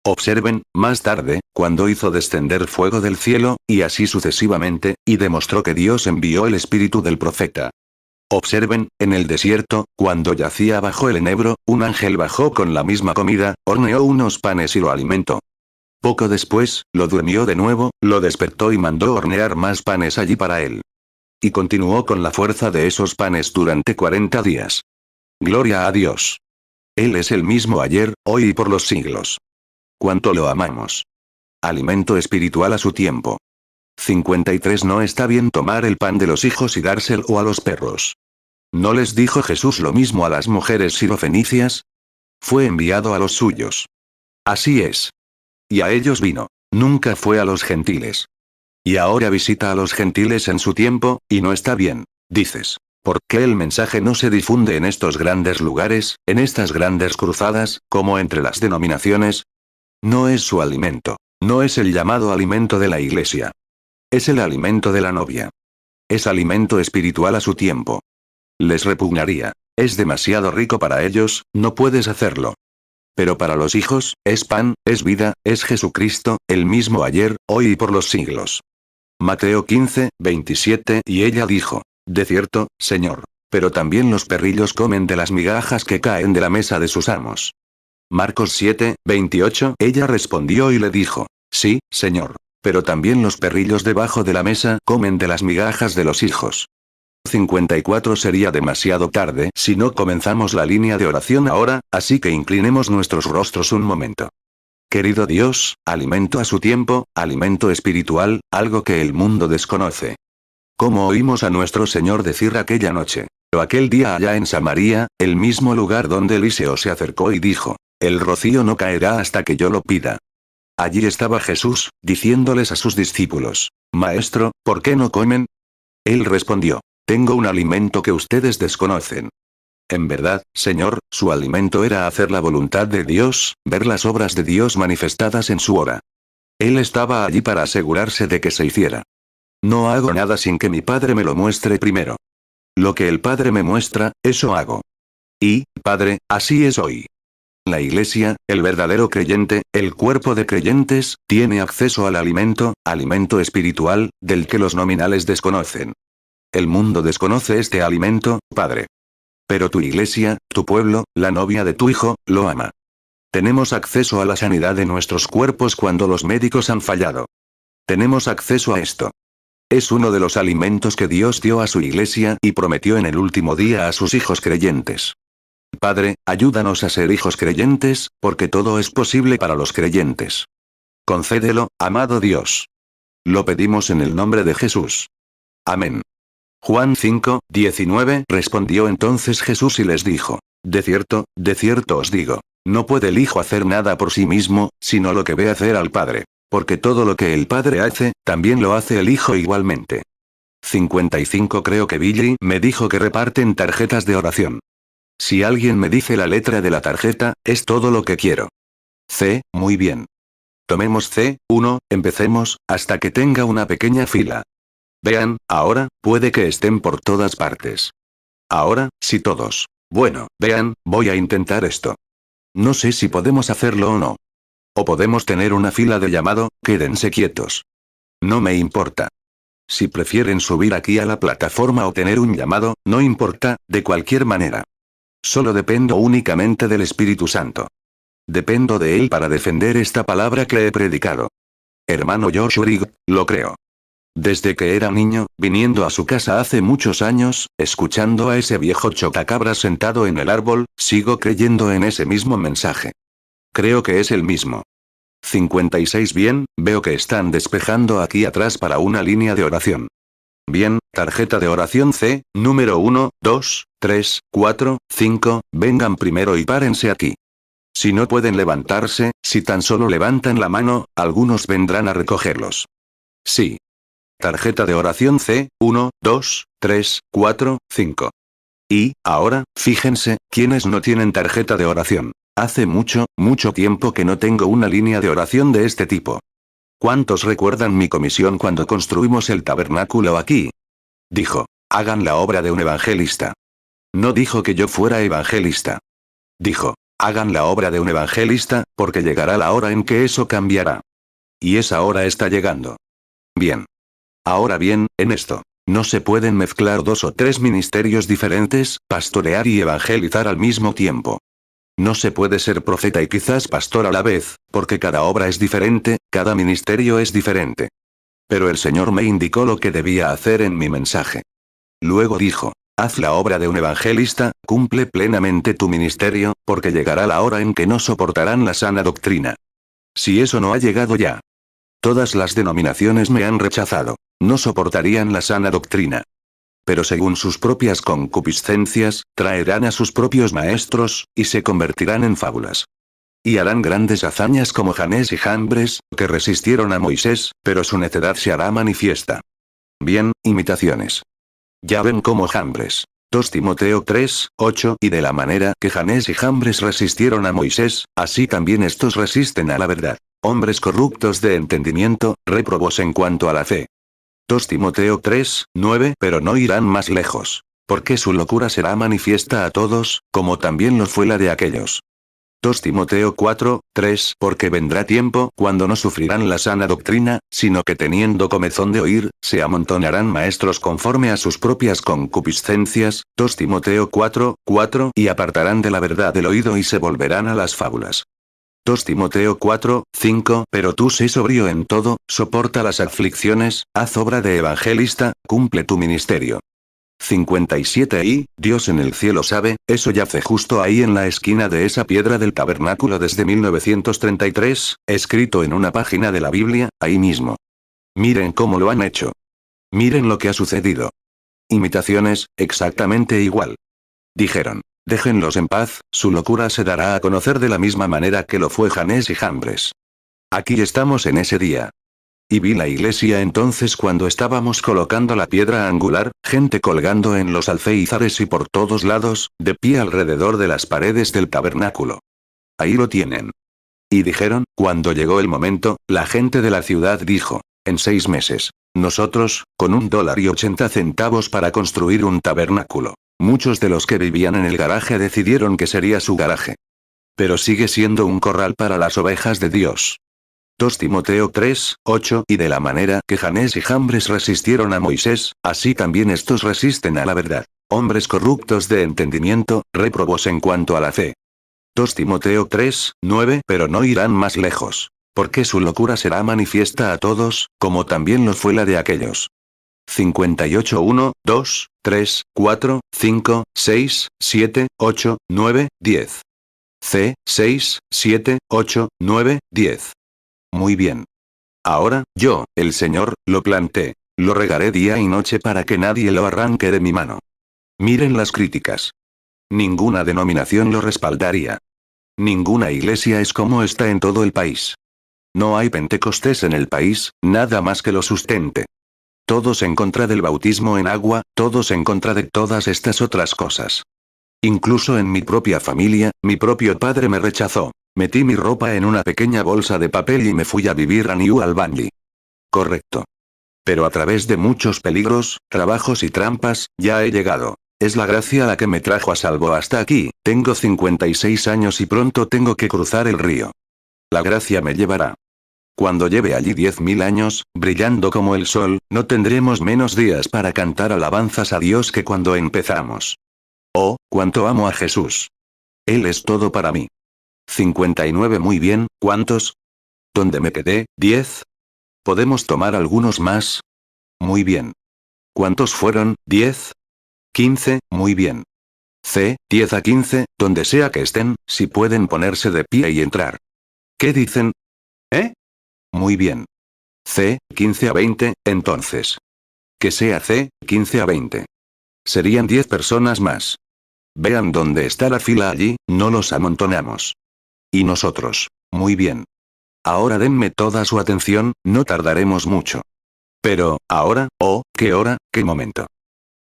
Observen, más tarde, cuando hizo descender fuego del cielo, y así sucesivamente, y demostró que Dios envió el espíritu del profeta. Observen, en el desierto, cuando yacía bajo el enebro, un ángel bajó con la misma comida, horneó unos panes y lo alimentó. Poco después, lo durmió de nuevo, lo despertó y mandó hornear más panes allí para él. Y continuó con la fuerza de esos panes durante 40 días. Gloria a Dios. Él es el mismo ayer, hoy y por los siglos. cuánto lo amamos. Alimento espiritual a su tiempo. 53. No está bien tomar el pan de los hijos y dárselo a los perros. ¿No les dijo Jesús lo mismo a las mujeres sirofenicias? Fue enviado a los suyos. Así es. Y a ellos vino. Nunca fue a los gentiles. Y ahora visita a los gentiles en su tiempo, y no está bien, dices. ¿Por qué el mensaje no se difunde en estos grandes lugares, en estas grandes cruzadas, como entre las denominaciones? No es su alimento. No es el llamado alimento de la iglesia. Es el alimento de la novia. Es alimento espiritual a su tiempo. Les repugnaría. Es demasiado rico para ellos, no puedes hacerlo. Pero para los hijos, es pan, es vida, es Jesucristo, el mismo ayer, hoy y por los siglos. Mateo 15, 27. Y ella dijo: de cierto, Señor. Pero también los perrillos comen de las migajas que caen de la mesa de sus amos. Marcos 7, 28. Ella respondió y le dijo: sí, Señor. Pero también los perrillos debajo de la mesa comen de las migajas de los hijos. 54. Sería demasiado tarde si no comenzamos la línea de oración ahora, así que inclinemos nuestros rostros un momento. Querido Dios, alimento a su tiempo, alimento espiritual, algo que el mundo desconoce. Como oímos a nuestro Señor decir aquella noche, o aquel día allá en Samaria, el mismo lugar donde Eliseo se acercó y dijo: el rocío no caerá hasta que yo lo pida. Allí estaba Jesús, diciéndoles a sus discípulos: Maestro, ¿por qué no comen? Él respondió: tengo un alimento que ustedes desconocen. En verdad, Señor, su alimento era hacer la voluntad de Dios, ver las obras de Dios manifestadas en su hora. Él estaba allí para asegurarse de que se hiciera. No hago nada sin que mi Padre me lo muestre primero. Lo que el Padre me muestra, eso hago. Y, Padre, así es hoy. La iglesia, el verdadero creyente, el cuerpo de creyentes, tiene acceso al alimento espiritual, del que los nominales desconocen. El mundo desconoce este alimento, Padre. Pero tu iglesia, tu pueblo, la novia de tu Hijo, lo ama. Tenemos acceso a la sanidad de nuestros cuerpos cuando los médicos han fallado. Tenemos acceso a esto. Es uno de los alimentos que Dios dio a su iglesia y prometió en el último día a sus hijos creyentes. Padre, ayúdanos a ser hijos creyentes, porque todo es posible para los creyentes. Concédelo, amado Dios. Lo pedimos en el nombre de Jesús. Amén. Juan 5, 19. Respondió entonces Jesús y les dijo: de cierto os digo, no puede el Hijo hacer nada por sí mismo, sino lo que ve hacer al Padre. Porque todo lo que el Padre hace, también lo hace el Hijo igualmente. 55. Creo que Billy me dijo que reparten tarjetas de oración. Si alguien me dice la letra de la tarjeta, es todo lo que quiero. C, muy bien. Tomemos C1, empecemos, hasta que tenga una pequeña fila. Vean, ahora, puede que estén por todas partes. Ahora, sí todos. Bueno, vean, voy a intentar esto. No sé si podemos hacerlo o no. O podemos tener una fila de llamado, quédense quietos. No me importa. Si prefieren subir aquí a la plataforma o tener un llamado, no importa, de cualquier manera. Solo dependo únicamente del Espíritu Santo. Dependo de él para defender esta palabra que he predicado. Hermano Joshua Rigg, lo creo. Desde que era niño, viniendo a su casa hace muchos años, escuchando a ese viejo chotacabras sentado en el árbol, sigo creyendo en ese mismo mensaje. Creo que es el mismo. 56. Bien, veo que están despejando aquí atrás para una línea de oración. Bien, tarjeta de oración C, número 1, 2, 3, 4, 5, vengan primero y párense aquí. Si no pueden levantarse, si tan solo levantan la mano, algunos vendrán a recogerlos. Sí. Tarjeta de oración C, 1, 2, 3, 4, 5. Y, ahora, fíjense, quienes no tienen tarjeta de oración. Hace mucho, mucho tiempo que no tengo una línea de oración de este tipo. ¿Cuántos recuerdan mi comisión cuando construimos el tabernáculo aquí? Dijo: hagan la obra de un evangelista. No dijo que yo fuera evangelista. Dijo: hagan la obra de un evangelista, porque llegará la hora en que eso cambiará. Y esa hora está llegando. Bien. Ahora bien, en esto, no se pueden mezclar 2 o 3 ministerios diferentes, pastorear y evangelizar al mismo tiempo. No se puede ser profeta y quizás pastor a la vez, porque cada obra es diferente, cada ministerio es diferente. Pero el Señor me indicó lo que debía hacer en mi mensaje. Luego dijo: haz la obra de un evangelista, cumple plenamente tu ministerio, porque llegará la hora en que no soportarán la sana doctrina. Si eso no ha llegado ya. Todas las denominaciones me han rechazado. No soportarían la sana doctrina. Pero según sus propias concupiscencias, traerán a sus propios maestros, y se convertirán en fábulas. Y harán grandes hazañas como Janés y Jambres, que resistieron a Moisés, pero su necedad se hará manifiesta. Bien, imitaciones. Ya ven cómo Jambres. 2 Timoteo 3, 8 y de la manera que Janés y Jambres resistieron a Moisés, así también estos resisten a la verdad. Hombres corruptos de entendimiento, réprobos en cuanto a la fe. 2 Timoteo 3, 9 pero no irán más lejos. Porque su locura será manifiesta a todos, como también lo fue la de aquellos. 2 Timoteo 4, 3 porque vendrá tiempo cuando no sufrirán la sana doctrina, sino que teniendo comezón de oír, se amontonarán maestros conforme a sus propias concupiscencias, 2 Timoteo 4, 4 y apartarán de la verdad el oído y se volverán a las fábulas. 2 Timoteo 4, 5 pero tú sé sobrio en todo, soporta las aflicciones, haz obra de evangelista, cumple tu ministerio. 57 y, Dios en el cielo sabe, eso yace justo ahí en la esquina de esa piedra del tabernáculo desde 1933, escrito en una página de la Biblia, ahí mismo. Miren cómo lo han hecho. Miren lo que ha sucedido. Imitaciones, exactamente igual. Dijeron, déjenlos en paz, su locura se dará a conocer de la misma manera que lo fue Janés y Jambres. Aquí estamos en ese día. Y vi la iglesia entonces cuando estábamos colocando la piedra angular, gente colgando en los alféizares y por todos lados, de pie alrededor de las paredes del tabernáculo. Ahí lo tienen. Y dijeron, cuando llegó el momento, la gente de la ciudad dijo, en 6 meses, nosotros, con $1.80 para construir un tabernáculo. Muchos de los que vivían en el garaje decidieron que sería su garaje. Pero sigue siendo un corral para las ovejas de Dios. 2 Timoteo 3, 8 y de la manera que Janés y Jambres resistieron a Moisés, así también estos resisten a la verdad. Hombres corruptos de entendimiento, réprobos en cuanto a la fe. 2 Timoteo 3, 9 pero no irán más lejos. Porque su locura será manifiesta a todos, como también lo fue la de aquellos. 58 1, 2, 3, 4, 5, 6, 7, 8, 9, 10. C, 6, 7, 8, 9, 10. Muy bien. Ahora, yo, el Señor, lo planté. Lo regaré día y noche para que nadie lo arranque de mi mano. Miren las críticas. Ninguna denominación lo respaldaría. Ninguna iglesia es como está en todo el país. No hay Pentecostés en el país, nada más que lo sustente. Todos en contra del bautismo en agua, todos en contra de todas estas otras cosas. Incluso en mi propia familia, mi propio padre me rechazó. Metí mi ropa en una pequeña bolsa de papel y me fui a vivir a New Albany. Correcto. Pero a través de muchos peligros, trabajos y trampas, ya he llegado. Es la gracia la que me trajo a salvo hasta aquí. Tengo 56 años y pronto tengo que cruzar el río. La gracia me llevará. Cuando lleve allí 10.000 años, brillando como el sol, no tendremos menos días para cantar alabanzas a Dios que cuando empezamos. Oh, cuánto amo a Jesús. Él es todo para mí. 59 muy bien, ¿cuántos? ¿Dónde me quedé? 10. ¿Podemos tomar algunos más? Muy bien. ¿Cuántos fueron? 10. 15, muy bien. C, 10 a 15, donde sea que estén, si pueden ponerse de pie y entrar. ¿Qué dicen? ¿Eh? Muy bien. C, 15 a 20, entonces. Que sea C, 15 a 20. Serían 10 personas más. Vean dónde está la fila allí, no los amontonamos. Y nosotros. Muy bien. Ahora denme toda su atención, no tardaremos mucho. Pero, ahora, oh, qué hora, qué momento.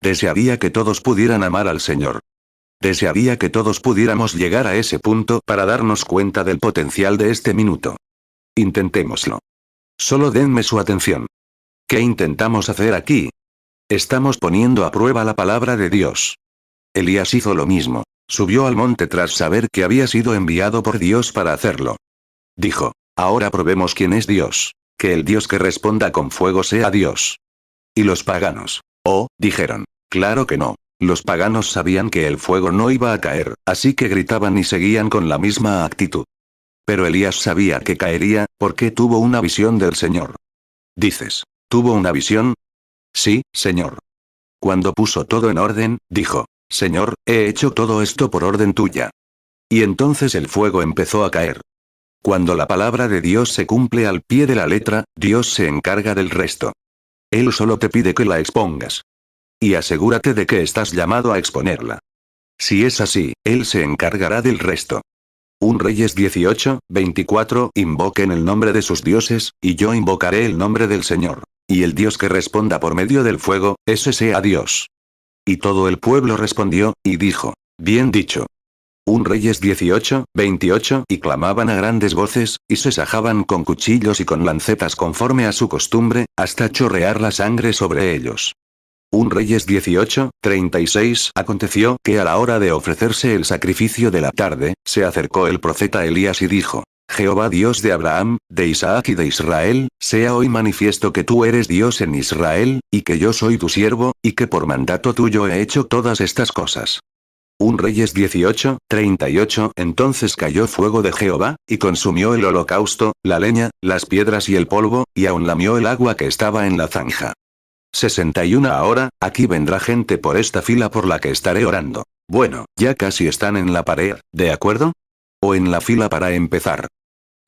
Desearía que todos pudieran amar al Señor. Desearía que todos pudiéramos llegar a ese punto para darnos cuenta del potencial de este minuto. Intentémoslo. Solo denme su atención. ¿Qué intentamos hacer aquí? Estamos poniendo a prueba la palabra de Dios. Elías hizo lo mismo. Subió al monte tras saber que había sido enviado por Dios para hacerlo. Dijo, ahora probemos quién es Dios. Que el Dios que responda con fuego sea Dios. Y los paganos. Oh, dijeron. Claro que no. Los paganos sabían que el fuego no iba a caer, así que gritaban y seguían con la misma actitud. Pero Elías sabía que caería, porque tuvo una visión del Señor. Dices, ¿tuvo una visión? Sí, Señor. Cuando puso todo en orden, dijo, Señor, he hecho todo esto por orden tuya. Y entonces el fuego empezó a caer. Cuando la palabra de Dios se cumple al pie de la letra, Dios se encarga del resto. Él solo te pide que la expongas. Y asegúrate de que estás llamado a exponerla. Si es así, Él se encargará del resto. 1 Reyes 18, 24, invoquen el nombre de sus dioses, y yo invocaré el nombre del Señor. Y el Dios que responda por medio del fuego, ese sea Dios. Y todo el pueblo respondió, y dijo, bien dicho. 1 Reyes 18, 28, y clamaban a grandes voces, y se sajaban con cuchillos y con lancetas conforme a su costumbre, hasta chorrear la sangre sobre ellos. 1 Reyes 18, 36. Aconteció que a la hora de ofrecerse el sacrificio de la tarde, se acercó el profeta Elías y dijo, Jehová Dios de Abraham, de Isaac y de Israel, sea hoy manifiesto que tú eres Dios en Israel, y que yo soy tu siervo, y que por mandato tuyo he hecho todas estas cosas. 1 Reyes 18, 38. Entonces cayó fuego de Jehová, y consumió el holocausto, la leña, las piedras y el polvo, y aun lamió el agua que estaba en la zanja. 61. Ahora, aquí vendrá gente por esta fila por la que estaré orando. Bueno, ya casi están en la pared, ¿de acuerdo? O en la fila para empezar.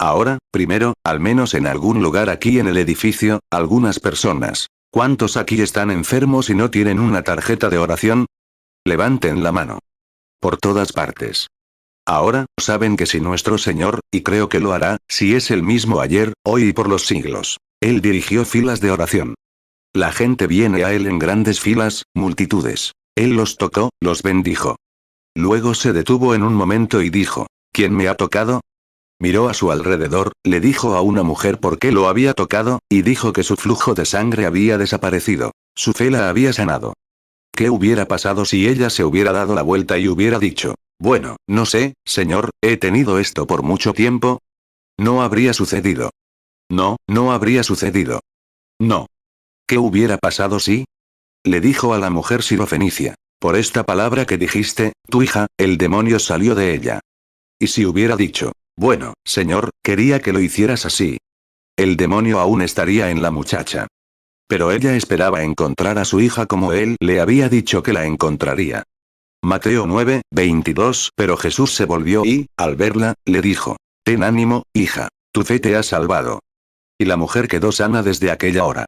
Ahora, primero, al menos en algún lugar aquí en el edificio, algunas personas. ¿Cuántos aquí están enfermos y no tienen una tarjeta de oración? Levanten la mano. Por todas partes. Ahora, saben que si nuestro Señor, y creo que lo hará, si es el mismo ayer, hoy y por los siglos, Él dirigió filas de oración. La gente viene a Él en grandes filas, multitudes. Él los tocó, los bendijo. Luego se detuvo en un momento y dijo, ¿quién me ha tocado? Miró a su alrededor, le dijo a una mujer por qué lo había tocado, y dijo que su flujo de sangre había desaparecido. Su fe la había sanado. ¿Qué hubiera pasado si ella se hubiera dado la vuelta y hubiera dicho, bueno, no sé, Señor, he tenido esto por mucho tiempo? No habría sucedido. No, no habría sucedido. No. ¿Qué hubiera pasado si? Le dijo a la mujer sirofenicia, por esta palabra que dijiste, tu hija, el demonio salió de ella. Y si hubiera dicho, bueno, Señor, quería que lo hicieras así. El demonio aún estaría en la muchacha. Pero ella esperaba encontrar a su hija como él le había dicho que la encontraría. Mateo 9, 22. Pero Jesús se volvió y, al verla, le dijo, ten ánimo, hija, tu fe te ha salvado. Y la mujer quedó sana desde aquella hora.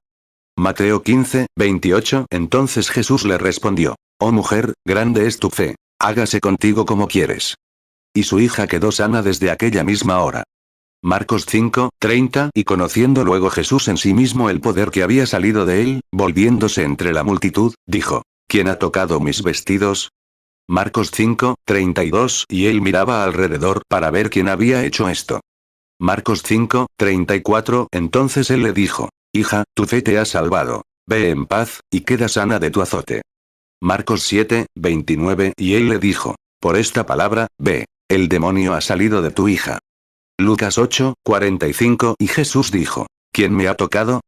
Mateo 15, 28. Entonces Jesús le respondió, oh mujer, grande es tu fe, hágase contigo como quieres. Y su hija quedó sana desde aquella misma hora. Marcos 5, 30. Y conociendo luego Jesús en sí mismo el poder que había salido de él, volviéndose entre la multitud, dijo, ¿quién ha tocado mis vestidos? Marcos 5, 32. Y él miraba alrededor para ver quién había hecho esto. Marcos 5, 34. Entonces él le dijo, hija, tu fe te ha salvado. Ve en paz, y queda sana de tu azote. Marcos 7, 29. Y él le dijo, por esta palabra, ve, el demonio ha salido de tu hija. Lucas 8, 45. Y Jesús dijo, ¿quién me ha tocado?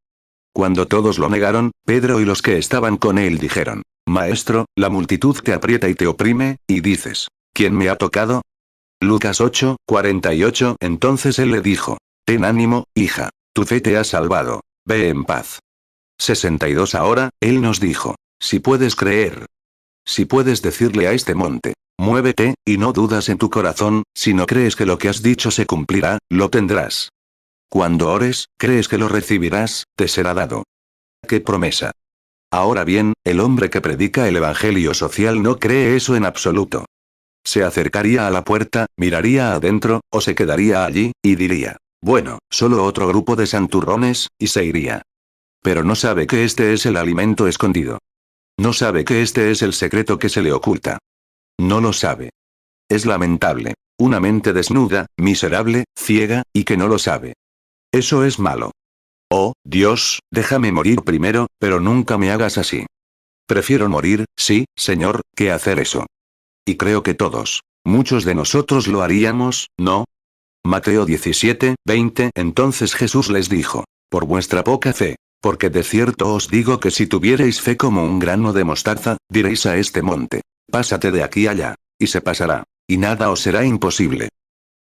Cuando todos lo negaron, Pedro y los que estaban con él dijeron, Maestro, la multitud te aprieta y te oprime, y dices, ¿quién me ha tocado? Lucas 8, 48. Entonces él le dijo, ten ánimo, hija, tu fe te ha salvado, ve en paz. 62. Ahora, él nos dijo, si puedes creer. Si puedes decirle a este monte, muévete, y no dudas en tu corazón, si no crees que lo que has dicho se cumplirá, lo tendrás. Cuando ores, crees que lo recibirás, te será dado. ¡Qué promesa! Ahora bien, el hombre que predica el evangelio social no cree eso en absoluto. Se acercaría a la puerta, miraría adentro, o se quedaría allí, y diría, bueno, solo otro grupo de santurrones, y se iría. Pero no sabe que este es el alimento escondido. No sabe que este es el secreto que se le oculta. No lo sabe. Es lamentable. Una mente desnuda, miserable, ciega, y que no lo sabe. Eso es malo. Oh, Dios, déjame morir primero, pero nunca me hagas así. Prefiero morir, sí, Señor, que hacer eso. Y creo que todos, muchos de nosotros lo haríamos, ¿no? Mateo 17, 20. Entonces Jesús les dijo, por vuestra poca fe. Porque de cierto os digo que si tuvierais fe como un grano de mostaza, diréis a este monte, pásate de aquí allá, y se pasará, y nada os será imposible.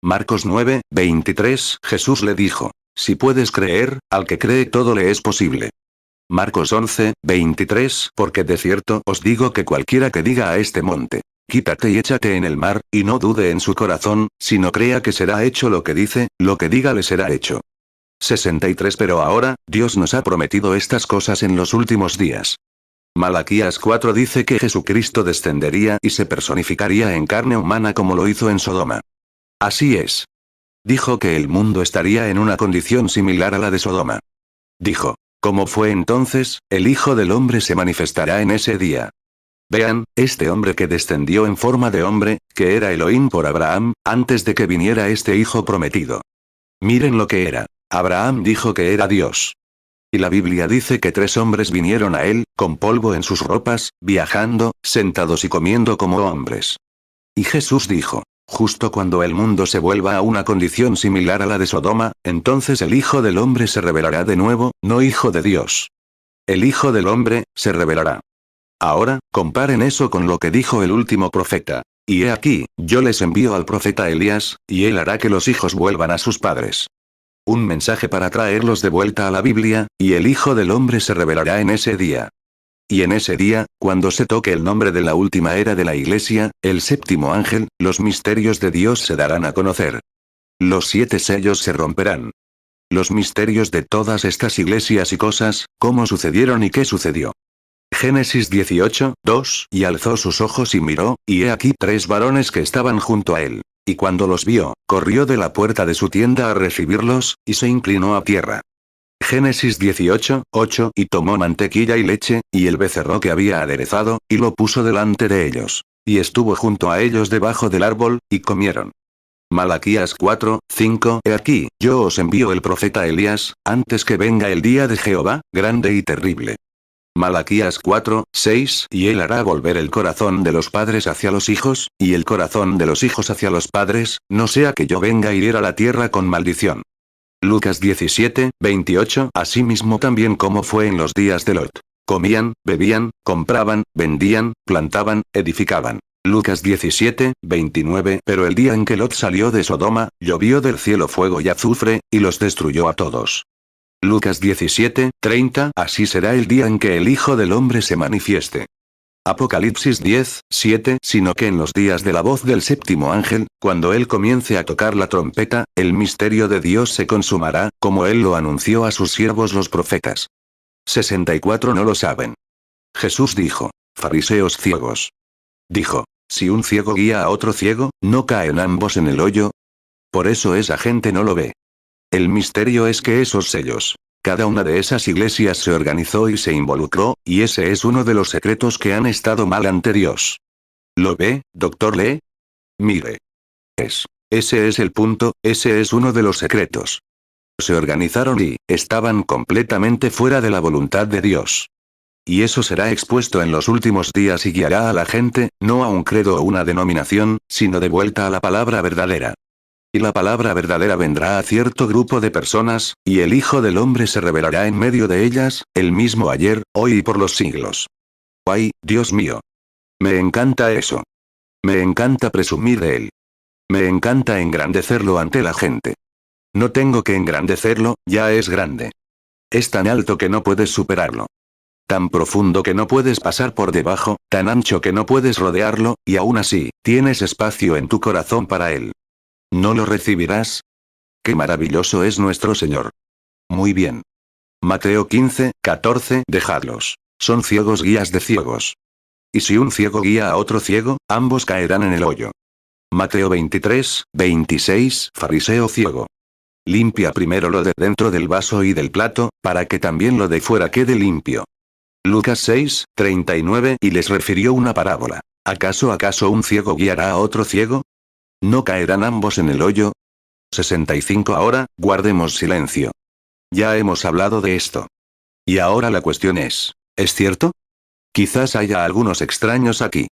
Marcos 9, 23. Jesús le dijo, si puedes creer, al que cree todo le es posible. Marcos 11, 23. Porque de cierto os digo que cualquiera que diga a este monte, Quítate y échate en el mar, y no dude en su corazón, sino crea que será hecho lo que dice, lo que diga le será hecho. 63 Pero ahora, Dios nos ha prometido estas cosas en los últimos días. Malaquías 4 dice que Jesucristo descendería y se personificaría en carne humana como lo hizo en Sodoma. Así es. Dijo que el mundo estaría en una condición similar a la de Sodoma. Dijo, como fue entonces, el Hijo del Hombre se manifestará en ese día. Vean, este hombre que descendió en forma de hombre, que era Elohim por Abraham, antes de que viniera este Hijo prometido. Miren lo que era. Abraham dijo que era Dios. Y la Biblia dice que 3 hombres vinieron a él, con polvo en sus ropas, viajando, sentados y comiendo como hombres. Y Jesús dijo, justo cuando el mundo se vuelva a una condición similar a la de Sodoma, entonces el Hijo del Hombre se revelará de nuevo, no Hijo de Dios. El Hijo del Hombre, se revelará. Ahora, comparen eso con lo que dijo el último profeta. Y he aquí, yo les envío al profeta Elías, y él hará que los hijos vuelvan a sus padres. Un mensaje para traerlos de vuelta a la Biblia, y el Hijo del Hombre se revelará en ese día. Y en ese día, cuando se toque el nombre de la última era de la Iglesia, el séptimo ángel, los misterios de Dios se darán a conocer. Los 7 sellos se romperán. Los misterios de todas estas iglesias y cosas, cómo sucedieron y qué sucedió. Génesis 18, 2 Y alzó sus ojos y miró, y he aquí 3 varones que estaban junto a él. Y cuando los vio, corrió de la puerta de su tienda a recibirlos, y se inclinó a tierra. Génesis 18, 8 Y tomó mantequilla y leche, y el becerro que había aderezado, y lo puso delante de ellos. Y estuvo junto a ellos debajo del árbol, y comieron. Malaquías 4, 5 He aquí, yo os envío el profeta Elías, antes que venga el día de Jehová, grande y terrible. Malaquías 4, 6 Y él hará volver el corazón de los padres hacia los hijos, y el corazón de los hijos hacia los padres, no sea que yo venga y hiera la tierra con maldición. Lucas 17, 28 Asimismo también como fue en los días de Lot. Comían, bebían, compraban, vendían, plantaban, edificaban. Lucas 17, 29 Pero el día en que Lot salió de Sodoma, llovió del cielo fuego y azufre, y los destruyó a todos. Lucas 17, 30 Así será el día en que el Hijo del Hombre se manifieste. Apocalipsis 10, 7 Sino que en los días de la voz del séptimo ángel, cuando él comience a tocar la trompeta, el misterio de Dios se consumará, como él lo anunció a sus siervos los profetas. 64 No lo saben. Jesús dijo, fariseos ciegos. Dijo, si un ciego guía a otro ciego, ¿no caen ambos en el hoyo? Por eso esa gente no lo ve. El misterio es que esos sellos, cada una de esas iglesias se organizó y se involucró, y ese es uno de los secretos que han estado mal ante Dios. ¿Lo ve, doctor Lee? Mire. Ese es el punto, ese es uno de los secretos. Se organizaron y, estaban completamente fuera de la voluntad de Dios. Y eso será expuesto en los últimos días y guiará a la gente, no a un credo o una denominación, sino de vuelta a la palabra verdadera. Y la palabra verdadera vendrá a cierto grupo de personas, y el Hijo del Hombre se revelará en medio de ellas, el mismo ayer, hoy y por los siglos. ¡Ay, Dios mío! Me encanta eso. Me encanta presumir de él. Me encanta engrandecerlo ante la gente. No tengo que engrandecerlo, ya es grande. Es tan alto que no puedes superarlo. Tan profundo que no puedes pasar por debajo, tan ancho que no puedes rodearlo, y aún así, tienes espacio en tu corazón para él. ¿No lo recibirás? ¡Qué maravilloso es nuestro Señor! Muy bien. Mateo 15, 14 Dejadlos. Son ciegos guías de ciegos. Y si un ciego guía a otro ciego, ambos caerán en el hoyo. Mateo 23, 26 Fariseo ciego. Limpia primero lo de dentro del vaso y del plato, para que también lo de fuera quede limpio. Lucas 6, 39 Y les refirió una parábola. ¿Acaso un ciego guiará a otro ciego? ¿No caerán ambos en el hoyo? 65 Ahora, guardemos silencio. Ya hemos hablado de esto. Y ahora la cuestión es cierto? Quizás haya algunos extraños aquí.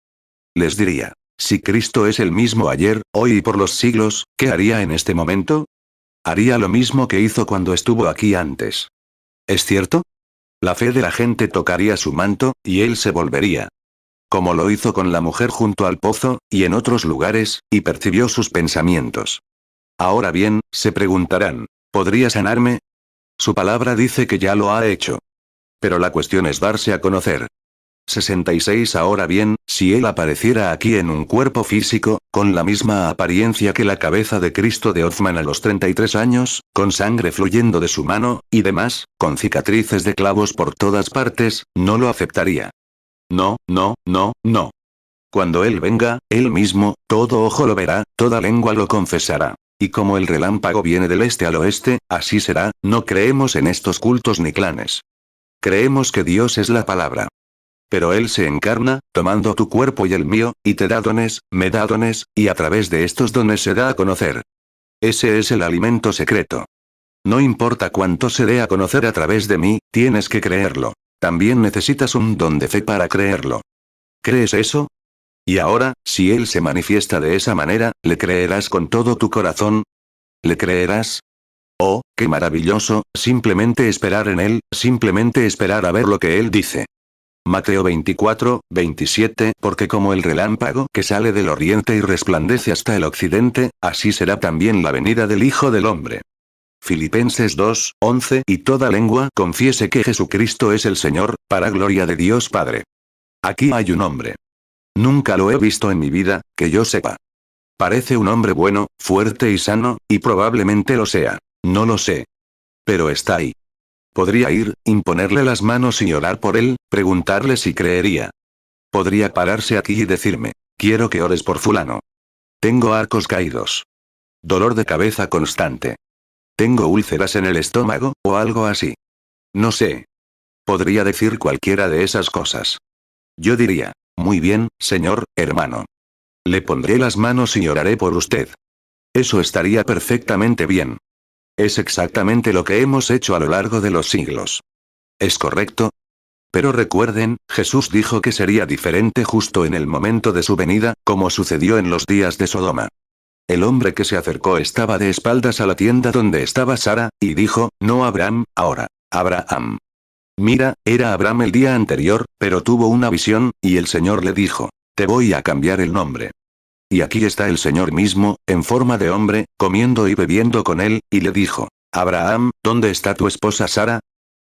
Les diría, si Cristo es el mismo ayer, hoy y por los siglos, ¿qué haría en este momento? Haría lo mismo que hizo cuando estuvo aquí antes. ¿Es cierto? La fe de la gente tocaría su manto, y él se volvería. Como lo hizo con la mujer junto al pozo, y en otros lugares, y percibió sus pensamientos. Ahora bien, se preguntarán, ¿podría sanarme? Su palabra dice que ya lo ha hecho. Pero la cuestión es darse a conocer. 66. Ahora bien, si él apareciera aquí en un cuerpo físico, con la misma apariencia que la cabeza de Cristo de Hoffman a los 33 años, con sangre fluyendo de su mano, y demás, con cicatrices de clavos por todas partes, no lo aceptaría. No, no, no, no. Cuando él venga, él mismo, todo ojo lo verá, toda lengua lo confesará. Y como el relámpago viene del este al oeste, así será, no creemos en estos cultos ni clanes. Creemos que Dios es la palabra. Pero Él se encarna, tomando tu cuerpo y el mío, y te da dones, me da dones, y a través de estos dones se da a conocer. Ese es el alimento secreto. No importa cuánto se dé a conocer a través de mí, tienes que creerlo. También necesitas un don de fe para creerlo. ¿Crees eso? Y ahora, si Él se manifiesta de esa manera, ¿le creerás con todo tu corazón? ¿Le creerás? Oh, qué maravilloso, simplemente esperar en Él, simplemente esperar a ver lo que Él dice. Mateo 24, 27. Porque como el relámpago que sale del oriente y resplandece hasta el occidente, así será también la venida del Hijo del Hombre. Filipenses 2, 11. Y toda lengua confiese que Jesucristo es el Señor, para gloria de Dios Padre. Aquí hay un hombre. Nunca lo he visto en mi vida, que yo sepa. Parece un hombre bueno, fuerte y sano, y probablemente lo sea. No lo sé. Pero está ahí. Podría ir, imponerle las manos y orar por él, preguntarle si creería. Podría pararse aquí y decirme, quiero que ores por fulano. Tengo arcos caídos. Dolor de cabeza constante. Tengo úlceras en el estómago, o algo así. No sé. Podría decir cualquiera de esas cosas. Yo diría, muy bien, señor, hermano. Le pondré las manos y oraré por usted. Eso estaría perfectamente bien. Es exactamente lo que hemos hecho a lo largo de los siglos. ¿Es correcto? Pero recuerden, Jesús dijo que sería diferente justo en el momento de su venida, como sucedió en los días de Sodoma. El hombre que se acercó estaba de espaldas a la tienda donde estaba Sara, y dijo, no Abraham, ahora, Abraham. Mira, era Abraham el día anterior, pero tuvo una visión, y el Señor le dijo, te voy a cambiar el nombre. Y aquí está el Señor mismo, en forma de hombre, comiendo y bebiendo con él, y le dijo, Abraham, ¿dónde está tu esposa Sara?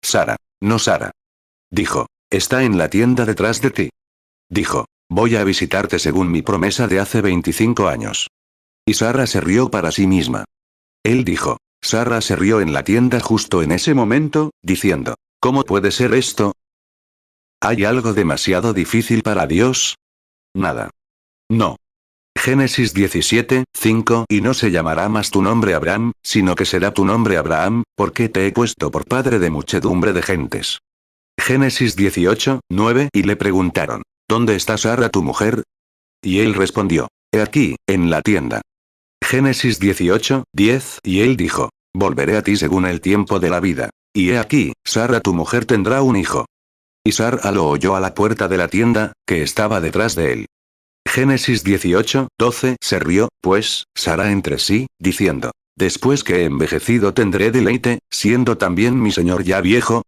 Sara, no Sara. Dijo, está en la tienda detrás de ti. Dijo, voy a visitarte según mi promesa de hace 25 años. Y Sara se rió para sí misma. Él dijo, Sara se rió en la tienda justo en ese momento, diciendo, ¿cómo puede ser esto? ¿Hay algo demasiado difícil para Dios? Nada. No. Génesis 17, 5. Y no se llamará más tu nombre Abraham, sino que será tu nombre Abraham, porque te he puesto por padre de muchedumbre de gentes. Génesis 18, 9. Y le preguntaron, ¿dónde está Sara tu mujer? Y él respondió, he aquí, en la tienda. Génesis 18, 10. Y él dijo, volveré a ti según el tiempo de la vida. Y he aquí, Sara tu mujer tendrá un hijo. Y Sara lo oyó a la puerta de la tienda, que estaba detrás de él. Génesis 18, 12. Se rió, pues, Sara entre sí, diciendo, después que he envejecido tendré deleite, siendo también mi señor ya viejo.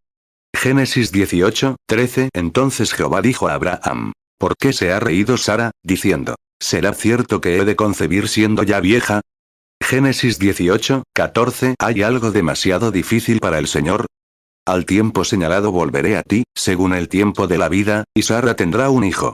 Génesis 18, 13. Entonces Jehová dijo a Abraham, ¿por qué se ha reído Sara, diciendo, ¿será cierto que he de concebir siendo ya vieja? Génesis 18, 14. ¿Hay algo demasiado difícil para el Señor? Al tiempo señalado volveré a ti, según el tiempo de la vida, y Sara tendrá un hijo.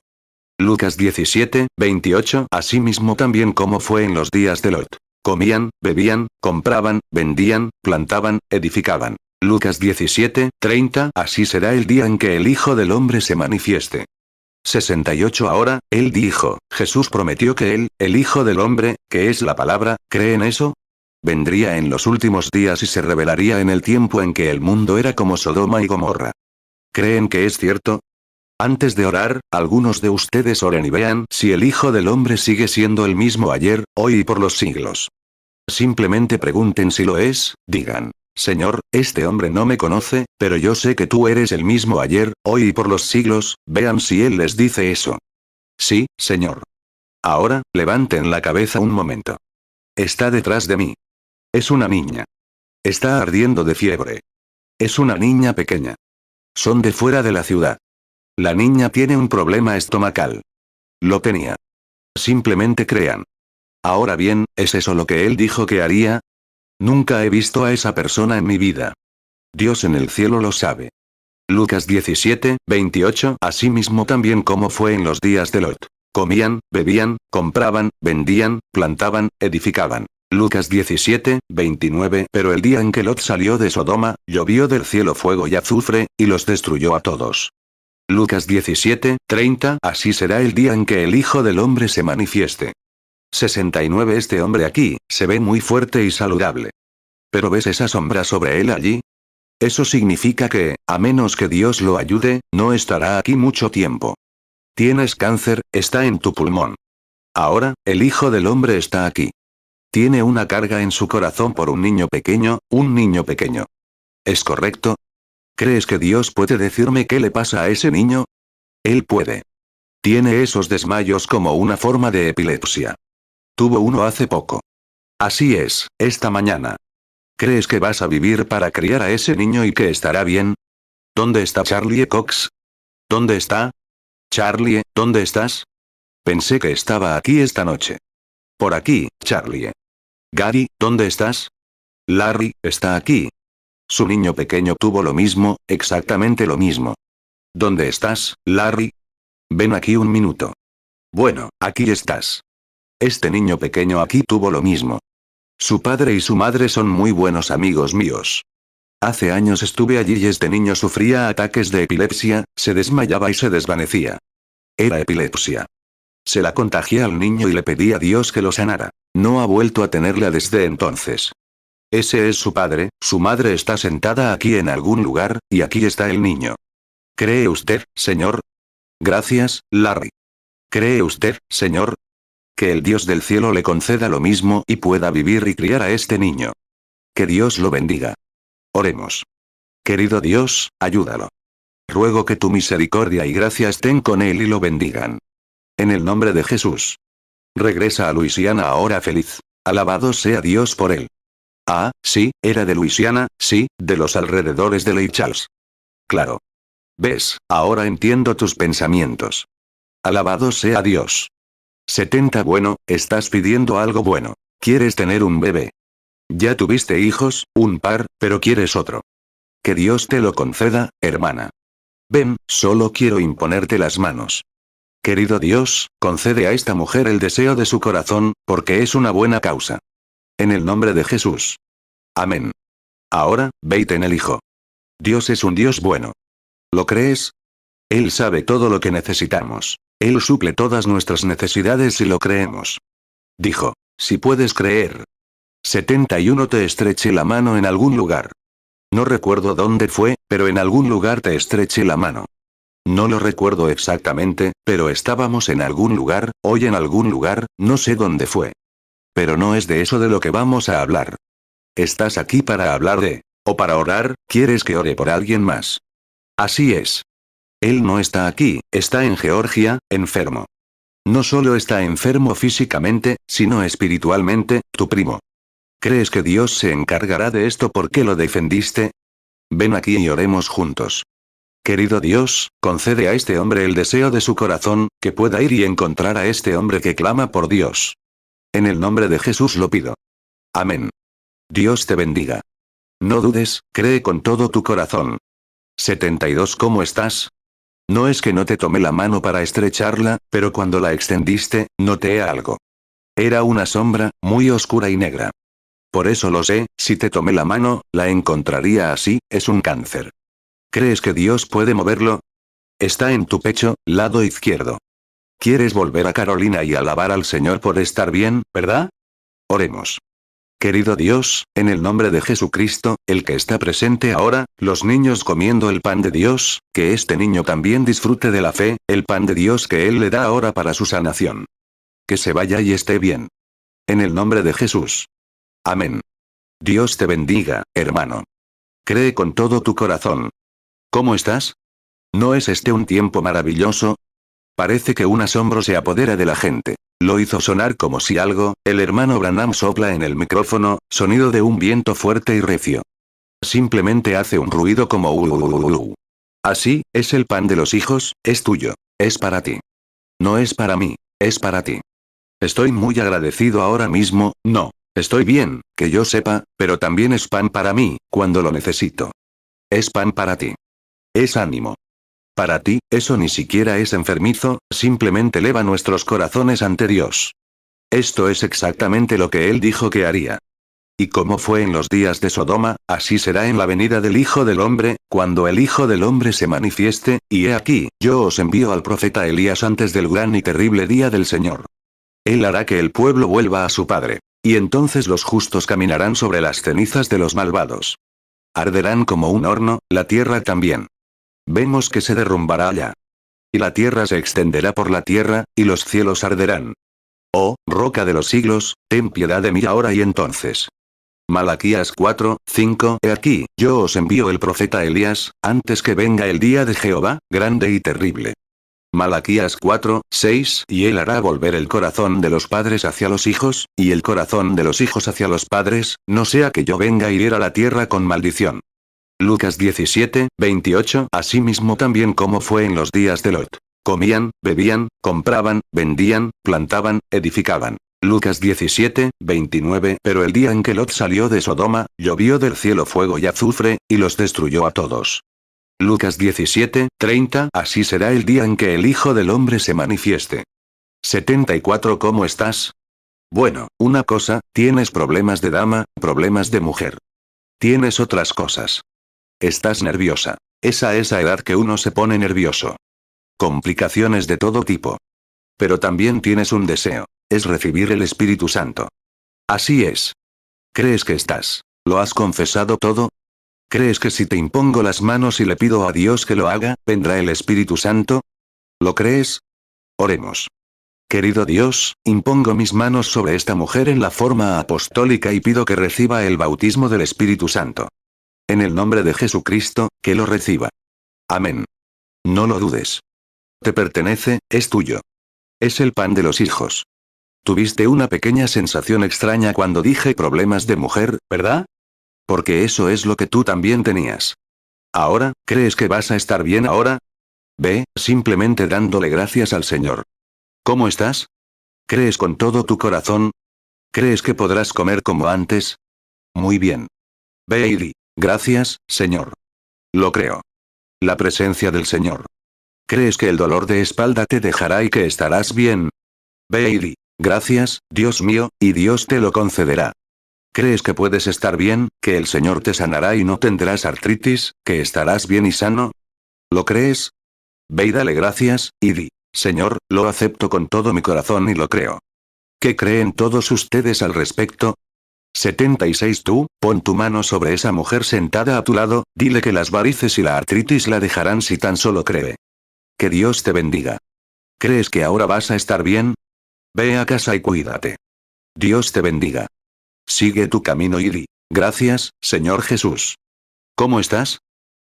Lucas 17, 28. Asimismo también como fue en los días de Lot. Comían, bebían, compraban, vendían, plantaban, edificaban. Lucas 17, 30. Así será el día en que el Hijo del Hombre se manifieste. 68. Ahora, él dijo, Jesús prometió que él, el Hijo del Hombre, que es la palabra, ¿creen eso? Vendría en los últimos días y se revelaría en el tiempo en que el mundo era como Sodoma y Gomorra. ¿Creen que es cierto? Antes de orar, algunos de ustedes oren y vean si el Hijo del Hombre sigue siendo el mismo ayer, hoy y por los siglos. Simplemente pregunten si lo es, digan, Señor, este hombre no me conoce, pero yo sé que tú eres el mismo ayer, hoy y por los siglos, vean si él les dice eso. Sí, Señor. Ahora, levanten la cabeza un momento. Está detrás de mí. Es una niña. Está ardiendo de fiebre. Es una niña pequeña. Son de fuera de la ciudad. La niña tiene un problema estomacal. Lo tenía. Simplemente crean. Ahora bien, ¿es eso lo que él dijo que haría? Nunca he visto a esa persona en mi vida. Dios en el cielo lo sabe. Lucas 17, 28. Asimismo también como fue en los días de Lot. Comían, bebían, compraban, vendían, plantaban, edificaban. Lucas 17, 29. Pero el día en que Lot salió de Sodoma, llovió del cielo fuego y azufre, y los destruyó a todos. Lucas 17, 30. Así será el día en que el Hijo del Hombre se manifieste. 69. Este hombre aquí, se ve muy fuerte y saludable. ¿Pero ves esa sombra sobre él allí? Eso significa que, a menos que Dios lo ayude, no estará aquí mucho tiempo. Tienes cáncer, está en tu pulmón. Ahora, el Hijo del Hombre está aquí. Tiene una carga en su corazón por un niño pequeño, un niño pequeño. ¿Es correcto? ¿Crees que Dios puede decirme qué le pasa a ese niño? Él puede. Tiene esos desmayos como una forma de epilepsia. Tuvo uno hace poco. Así es, esta mañana. ¿Crees que vas a vivir para criar a ese niño y que estará bien? ¿Dónde está Charlie Cox? ¿Dónde está? Charlie, ¿dónde estás? Pensé que estaba aquí esta noche. Por aquí, Charlie. Gary, ¿dónde estás? Larry, está aquí. Su niño pequeño tuvo lo mismo, exactamente lo mismo. ¿Dónde estás, Larry? Ven aquí un minuto. Bueno, aquí estás. Este niño pequeño aquí tuvo lo mismo. Su padre y su madre son muy buenos amigos míos. Hace años estuve allí y este niño sufría ataques de epilepsia, se desmayaba y se desvanecía. Era epilepsia. Se la contagié al niño y le pedí a Dios que lo sanara. No ha vuelto a tenerla desde entonces. Ese es su padre, su madre está sentada aquí en algún lugar, y aquí está el niño. ¿Cree usted, señor? Gracias, Larry. ¿Cree usted, señor? Que el Dios del cielo le conceda lo mismo y pueda vivir y criar a este niño. Que Dios lo bendiga. Oremos. Querido Dios, ayúdalo. Ruego que tu misericordia y gracia estén con él y lo bendigan. En el nombre de Jesús. Regresa a Luisiana ahora feliz. Alabado sea Dios por él. Ah, sí, era de Luisiana, sí, de los alrededores de Lake Charles. Claro. ¿Ves? Ahora entiendo tus pensamientos. Alabado sea Dios. 70. Bueno, estás pidiendo algo bueno. ¿Quieres tener un bebé? Ya tuviste hijos, un par, pero quieres otro. Que Dios te lo conceda, hermana. Ven, solo quiero imponerte las manos. Querido Dios, concede a esta mujer el deseo de su corazón, porque es una buena causa. En el nombre de Jesús. Amén. Ahora, ve y ten el hijo. Dios es un Dios bueno. ¿Lo crees? Él sabe todo lo que necesitamos. Él suple todas nuestras necesidades si lo creemos. Dijo, si puedes creer. 71. Te estreché la mano en algún lugar. No recuerdo dónde fue, pero en algún lugar te estreché la mano. No lo recuerdo exactamente, pero estábamos en algún lugar, hoy en algún lugar, no sé dónde fue. Pero no es de eso de lo que vamos a hablar. ¿Estás aquí para hablar de, o para orar, quieres que ore por alguien más? Así es. Él no está aquí, está en Georgia, enfermo. No solo está enfermo físicamente, sino espiritualmente, tu primo. ¿Crees que Dios se encargará de esto porque lo defendiste? Ven aquí y oremos juntos. Querido Dios, concede a este hombre el deseo de su corazón, que pueda ir y encontrar a este hombre que clama por Dios. En el nombre de Jesús lo pido. Amén. Dios te bendiga. No dudes, cree con todo tu corazón. 72. ¿Cómo estás? No es que no te tomé la mano para estrecharla, pero cuando la extendiste, noté algo. Era una sombra, muy oscura y negra. Por eso lo sé, si te tomé la mano, la encontraría así, es un cáncer. ¿Crees que Dios puede moverlo? Está en tu pecho, lado izquierdo. ¿Quieres volver a Carolina y alabar al Señor por estar bien, verdad? Oremos. Querido Dios, en el nombre de Jesucristo, el que está presente ahora, los niños comiendo el pan de Dios, que este niño también disfrute de la fe, el pan de Dios que Él le da ahora para su sanación. Que se vaya y esté bien. En el nombre de Jesús. Amén. Dios te bendiga, hermano. Cree con todo tu corazón. ¿Cómo estás? ¿No es este un tiempo maravilloso? Parece que un asombro se apodera de la gente. Lo hizo sonar como si algo, el hermano Branham sopla en el micrófono, sonido de un viento fuerte y recio. Simplemente hace un ruido como Así, es el pan de los hijos, es tuyo, es para ti. No es para mí, es para ti. Estoy muy agradecido ahora mismo, no, estoy bien, que yo sepa, pero también es pan para mí, cuando lo necesito. Es pan para ti. Es ánimo. Para ti, eso ni siquiera es enfermizo, simplemente eleva nuestros corazones ante Dios. Esto es exactamente lo que Él dijo que haría. Y como fue en los días de Sodoma, así será en la venida del Hijo del Hombre, cuando el Hijo del Hombre se manifieste, y he aquí, yo os envío al profeta Elías antes del gran y terrible día del Señor. Él hará que el pueblo vuelva a su Padre. Y entonces los justos caminarán sobre las cenizas de los malvados. Arderán como un horno, la tierra también. Vemos que se derrumbará allá. Y la tierra se extenderá por la tierra, y los cielos arderán. Oh, roca de los siglos, ten piedad de mí ahora y entonces. Malaquías 4, 5. He aquí, yo os envío el profeta Elías, antes que venga el día de Jehová, grande y terrible. Malaquías 4, 6. Y él hará volver el corazón de los padres hacia los hijos, y el corazón de los hijos hacia los padres, no sea que yo venga y hiera la tierra con maldición. Lucas 17, 28. Asimismo también como fue en los días de Lot. Comían, bebían, compraban, vendían, plantaban, edificaban. Lucas 17, 29. Pero el día en que Lot salió de Sodoma, llovió del cielo fuego y azufre, y los destruyó a todos. Lucas 17, 30. Así será el día en que el Hijo del Hombre se manifieste. 74. ¿Cómo estás? Bueno, una cosa, tienes problemas de dama, problemas de mujer. Tienes otras cosas. Estás nerviosa. Es a esa edad que uno se pone nervioso. Complicaciones de todo tipo. Pero también tienes un deseo. Es recibir el Espíritu Santo. Así es. ¿Crees que estás? ¿Lo has confesado todo? ¿Crees que si te impongo las manos y le pido a Dios que lo haga, vendrá el Espíritu Santo? ¿Lo crees? Oremos. Querido Dios, impongo mis manos sobre esta mujer en la forma apostólica y pido que reciba el bautismo del Espíritu Santo. En el nombre de Jesucristo, que lo reciba. Amén. No lo dudes. Te pertenece, es tuyo. Es el pan de los hijos. Tuviste una pequeña sensación extraña cuando dije problemas de mujer, ¿verdad? Porque eso es lo que tú también tenías. Ahora, ¿crees que vas a estar bien ahora? Ve, simplemente dándole gracias al Señor. ¿Cómo estás? ¿Crees con todo tu corazón? ¿Crees que podrás comer como antes? Muy bien. Ve y di, gracias, Señor. Lo creo. La presencia del Señor. ¿Crees que el dolor de espalda te dejará y que estarás bien? Ve y di, gracias, Dios mío, y Dios te lo concederá. ¿Crees que puedes estar bien, que el Señor te sanará y no tendrás artritis, que estarás bien y sano? ¿Lo crees? Ve y dale gracias, y di, Señor, lo acepto con todo mi corazón y lo creo. ¿Qué creen todos ustedes al respecto? 76. Tú, pon tu mano sobre esa mujer sentada a tu lado, dile que las varices y la artritis la dejarán si tan solo cree. Que Dios te bendiga. ¿Crees que ahora vas a estar bien? Ve a casa y cuídate. Dios te bendiga. Sigue tu camino y di, gracias, Señor Jesús. ¿Cómo estás?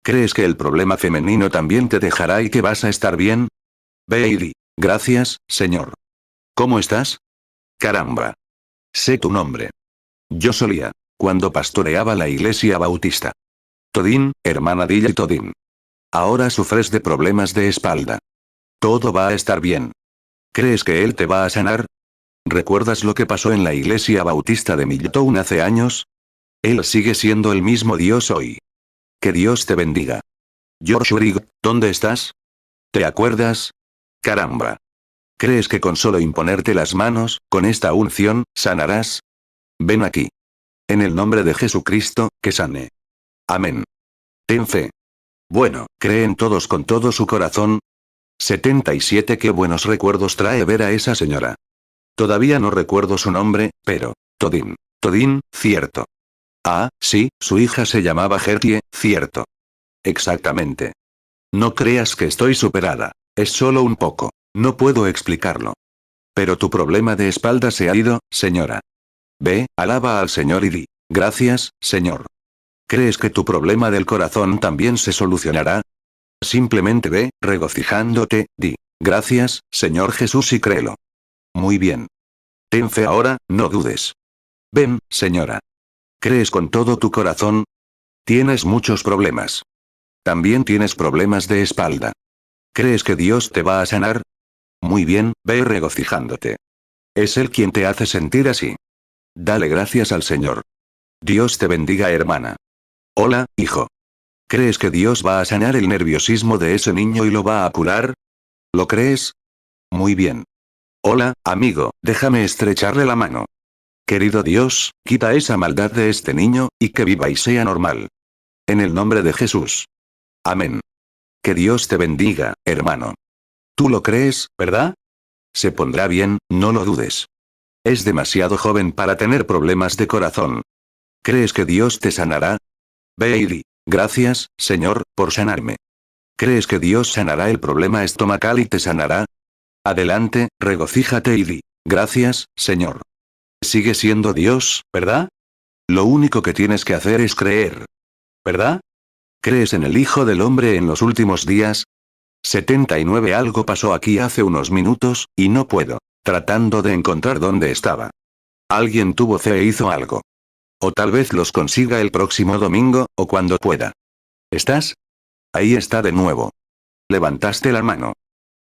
¿Crees que el problema femenino también te dejará y que vas a estar bien? Ve y di, gracias, Señor. ¿Cómo estás? Caramba. Sé tu nombre. Yo solía, cuando pastoreaba la iglesia bautista. Todín, hermana Dilla y Todín. Ahora sufres de problemas de espalda. Todo va a estar bien. ¿Crees que Él te va a sanar? ¿Recuerdas lo que pasó en la iglesia bautista de Milltown hace años? Él sigue siendo el mismo Dios hoy. Que Dios te bendiga. George Rigg, ¿dónde estás? ¿Te acuerdas? Caramba. ¿Crees que con solo imponerte las manos, con esta unción, sanarás? Ven aquí. En el nombre de Jesucristo, que sane. Amén. Ten fe. Bueno, ¿creen todos con todo su corazón? 77. Qué buenos recuerdos trae ver a esa señora. Todavía no recuerdo su nombre, pero... Todín. Todín, cierto. Ah, sí, su hija se llamaba Gertie, cierto. Exactamente. No creas que estoy superada. Es solo un poco. No puedo explicarlo. Pero tu problema de espalda se ha ido, señora. Ve, alaba al Señor y di, gracias, Señor. ¿Crees que tu problema del corazón también se solucionará? Simplemente ve, regocijándote, di, gracias, Señor Jesús y créelo. Muy bien. Ten fe ahora, no dudes. Ven, señora. ¿Crees con todo tu corazón? Tienes muchos problemas. También tienes problemas de espalda. ¿Crees que Dios te va a sanar? Muy bien, ve regocijándote. Es Él quien te hace sentir así. Dale gracias al Señor. Dios te bendiga, hermana. Hola, hijo. ¿Crees que Dios va a sanar el nerviosismo de ese niño y lo va a curar? ¿Lo crees? Muy bien. Hola, amigo, déjame estrecharle la mano. Querido Dios, quita esa maldad de este niño, y que viva y sea normal. En el nombre de Jesús. Amén. Que Dios te bendiga, hermano. ¿Tú lo crees, verdad? Se pondrá bien, no lo dudes. Es demasiado joven para tener problemas de corazón. ¿Crees que Dios te sanará? Ve y di, gracias, Señor, por sanarme. ¿Crees que Dios sanará el problema estomacal y te sanará? Adelante, regocíjate y di, gracias, Señor. Sigue siendo Dios, ¿verdad? Lo único que tienes que hacer es creer. ¿Verdad? ¿Crees en el Hijo del Hombre en los últimos días? 79 Algo pasó aquí hace unos minutos, y no puedo. Tratando de encontrar dónde estaba. Alguien tuvo fe e hizo algo. O tal vez los consiga el próximo domingo, o cuando pueda. ¿Estás? Ahí está de nuevo. Levantaste la mano.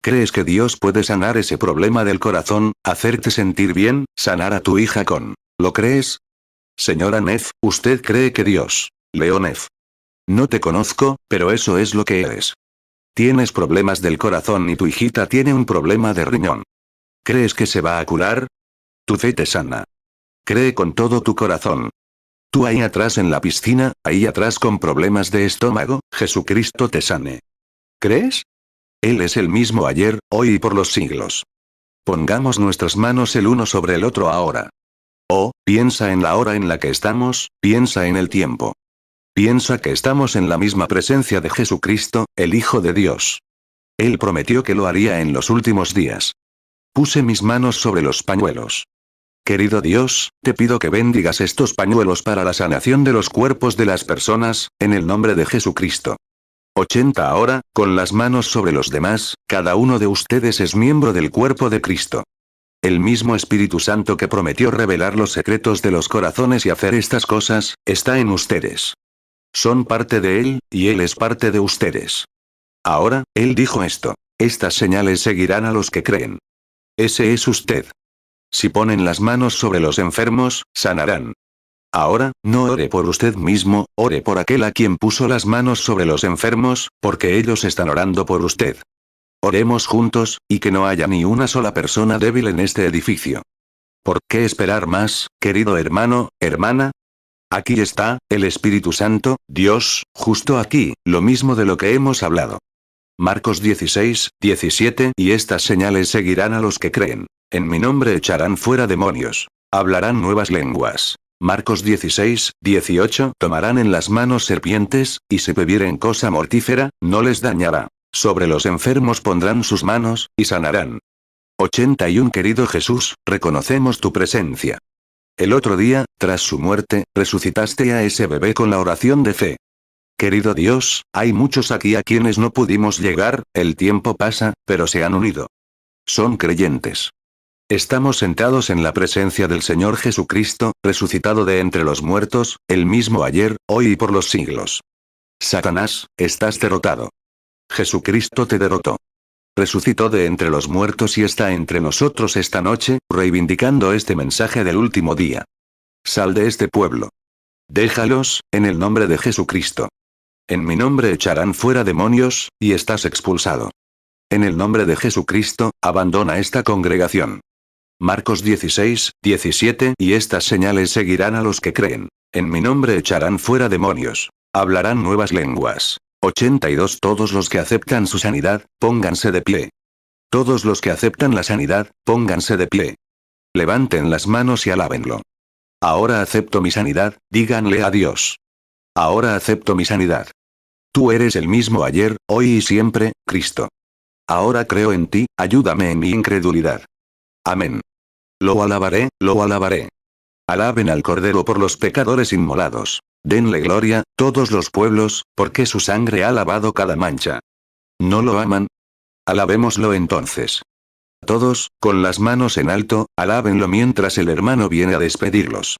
¿Crees que Dios puede sanar ese problema del corazón, hacerte sentir bien, sanar a tu hija con... ¿Lo crees? Señora Neff, ¿usted cree que Dios... Leo Neff. No te conozco, pero eso es lo que eres. Tienes problemas del corazón y tu hijita tiene un problema de riñón. ¿Crees que se va a curar? Tu fe te sana. Cree con todo tu corazón. Tú ahí atrás en la piscina, ahí atrás con problemas de estómago, Jesucristo te sane. ¿Crees? Él es el mismo ayer, hoy y por los siglos. Pongamos nuestras manos el uno sobre el otro ahora. Oh, piensa en la hora en la que estamos, piensa en el tiempo. Piensa que estamos en la misma presencia de Jesucristo, el Hijo de Dios. Él prometió que lo haría en los últimos días. Puse mis manos sobre los pañuelos. Querido Dios, te pido que bendigas estos pañuelos para la sanación de los cuerpos de las personas, en el nombre de Jesucristo. 80 Ahora, con las manos sobre los demás, cada uno de ustedes es miembro del cuerpo de Cristo. El mismo Espíritu Santo que prometió revelar los secretos de los corazones y hacer estas cosas, está en ustedes. Son parte de Él, y Él es parte de ustedes. Ahora, Él dijo esto: estas señales seguirán a los que creen. Ese es usted. Si ponen las manos sobre los enfermos, sanarán. Ahora, no ore por usted mismo, ore por aquel a quien puso las manos sobre los enfermos, porque ellos están orando por usted. Oremos juntos, y que no haya ni una sola persona débil en este edificio. ¿Por qué esperar más, querido hermano, hermana? Aquí está, el Espíritu Santo, Dios, justo aquí, lo mismo de lo que hemos hablado. Marcos 16, 17 Y estas señales seguirán a los que creen. En mi nombre echarán fuera demonios. Hablarán nuevas lenguas. Marcos 16, 18 Tomarán en las manos serpientes, y si bebieren cosa mortífera, no les dañará. Sobre los enfermos pondrán sus manos, y sanarán. 81 Querido Jesús, reconocemos tu presencia. El otro día, tras su muerte, resucitaste a ese bebé con la oración de fe. Querido Dios, hay muchos aquí a quienes no pudimos llegar, el tiempo pasa, pero se han unido. Son creyentes. Estamos sentados en la presencia del Señor Jesucristo, resucitado de entre los muertos, el mismo ayer, hoy y por los siglos. Satanás, estás derrotado. Jesucristo te derrotó. Resucitó de entre los muertos y está entre nosotros esta noche, reivindicando este mensaje del último día. Sal de este pueblo. Déjalos, en el nombre de Jesucristo. En mi nombre echarán fuera demonios, y estás expulsado. En el nombre de Jesucristo, abandona esta congregación. Marcos 16, 17 Y estas señales seguirán a los que creen. En mi nombre echarán fuera demonios. Hablarán nuevas lenguas. 82 Todos los que aceptan su sanidad, pónganse de pie. Todos los que aceptan la sanidad, pónganse de pie. Levanten las manos y alábenlo. Ahora acepto mi sanidad, díganle a Dios. Ahora acepto mi sanidad. Tú eres el mismo ayer, hoy y siempre, Cristo. Ahora creo en ti, ayúdame en mi incredulidad. Amén. Lo alabaré, lo alabaré. Alaben al Cordero por los pecadores inmolados. Denle gloria, todos los pueblos, porque su sangre ha lavado cada mancha. ¿No lo aman? Alabémoslo entonces. Todos, con las manos en alto, alábenlo mientras el hermano viene a despedirlos.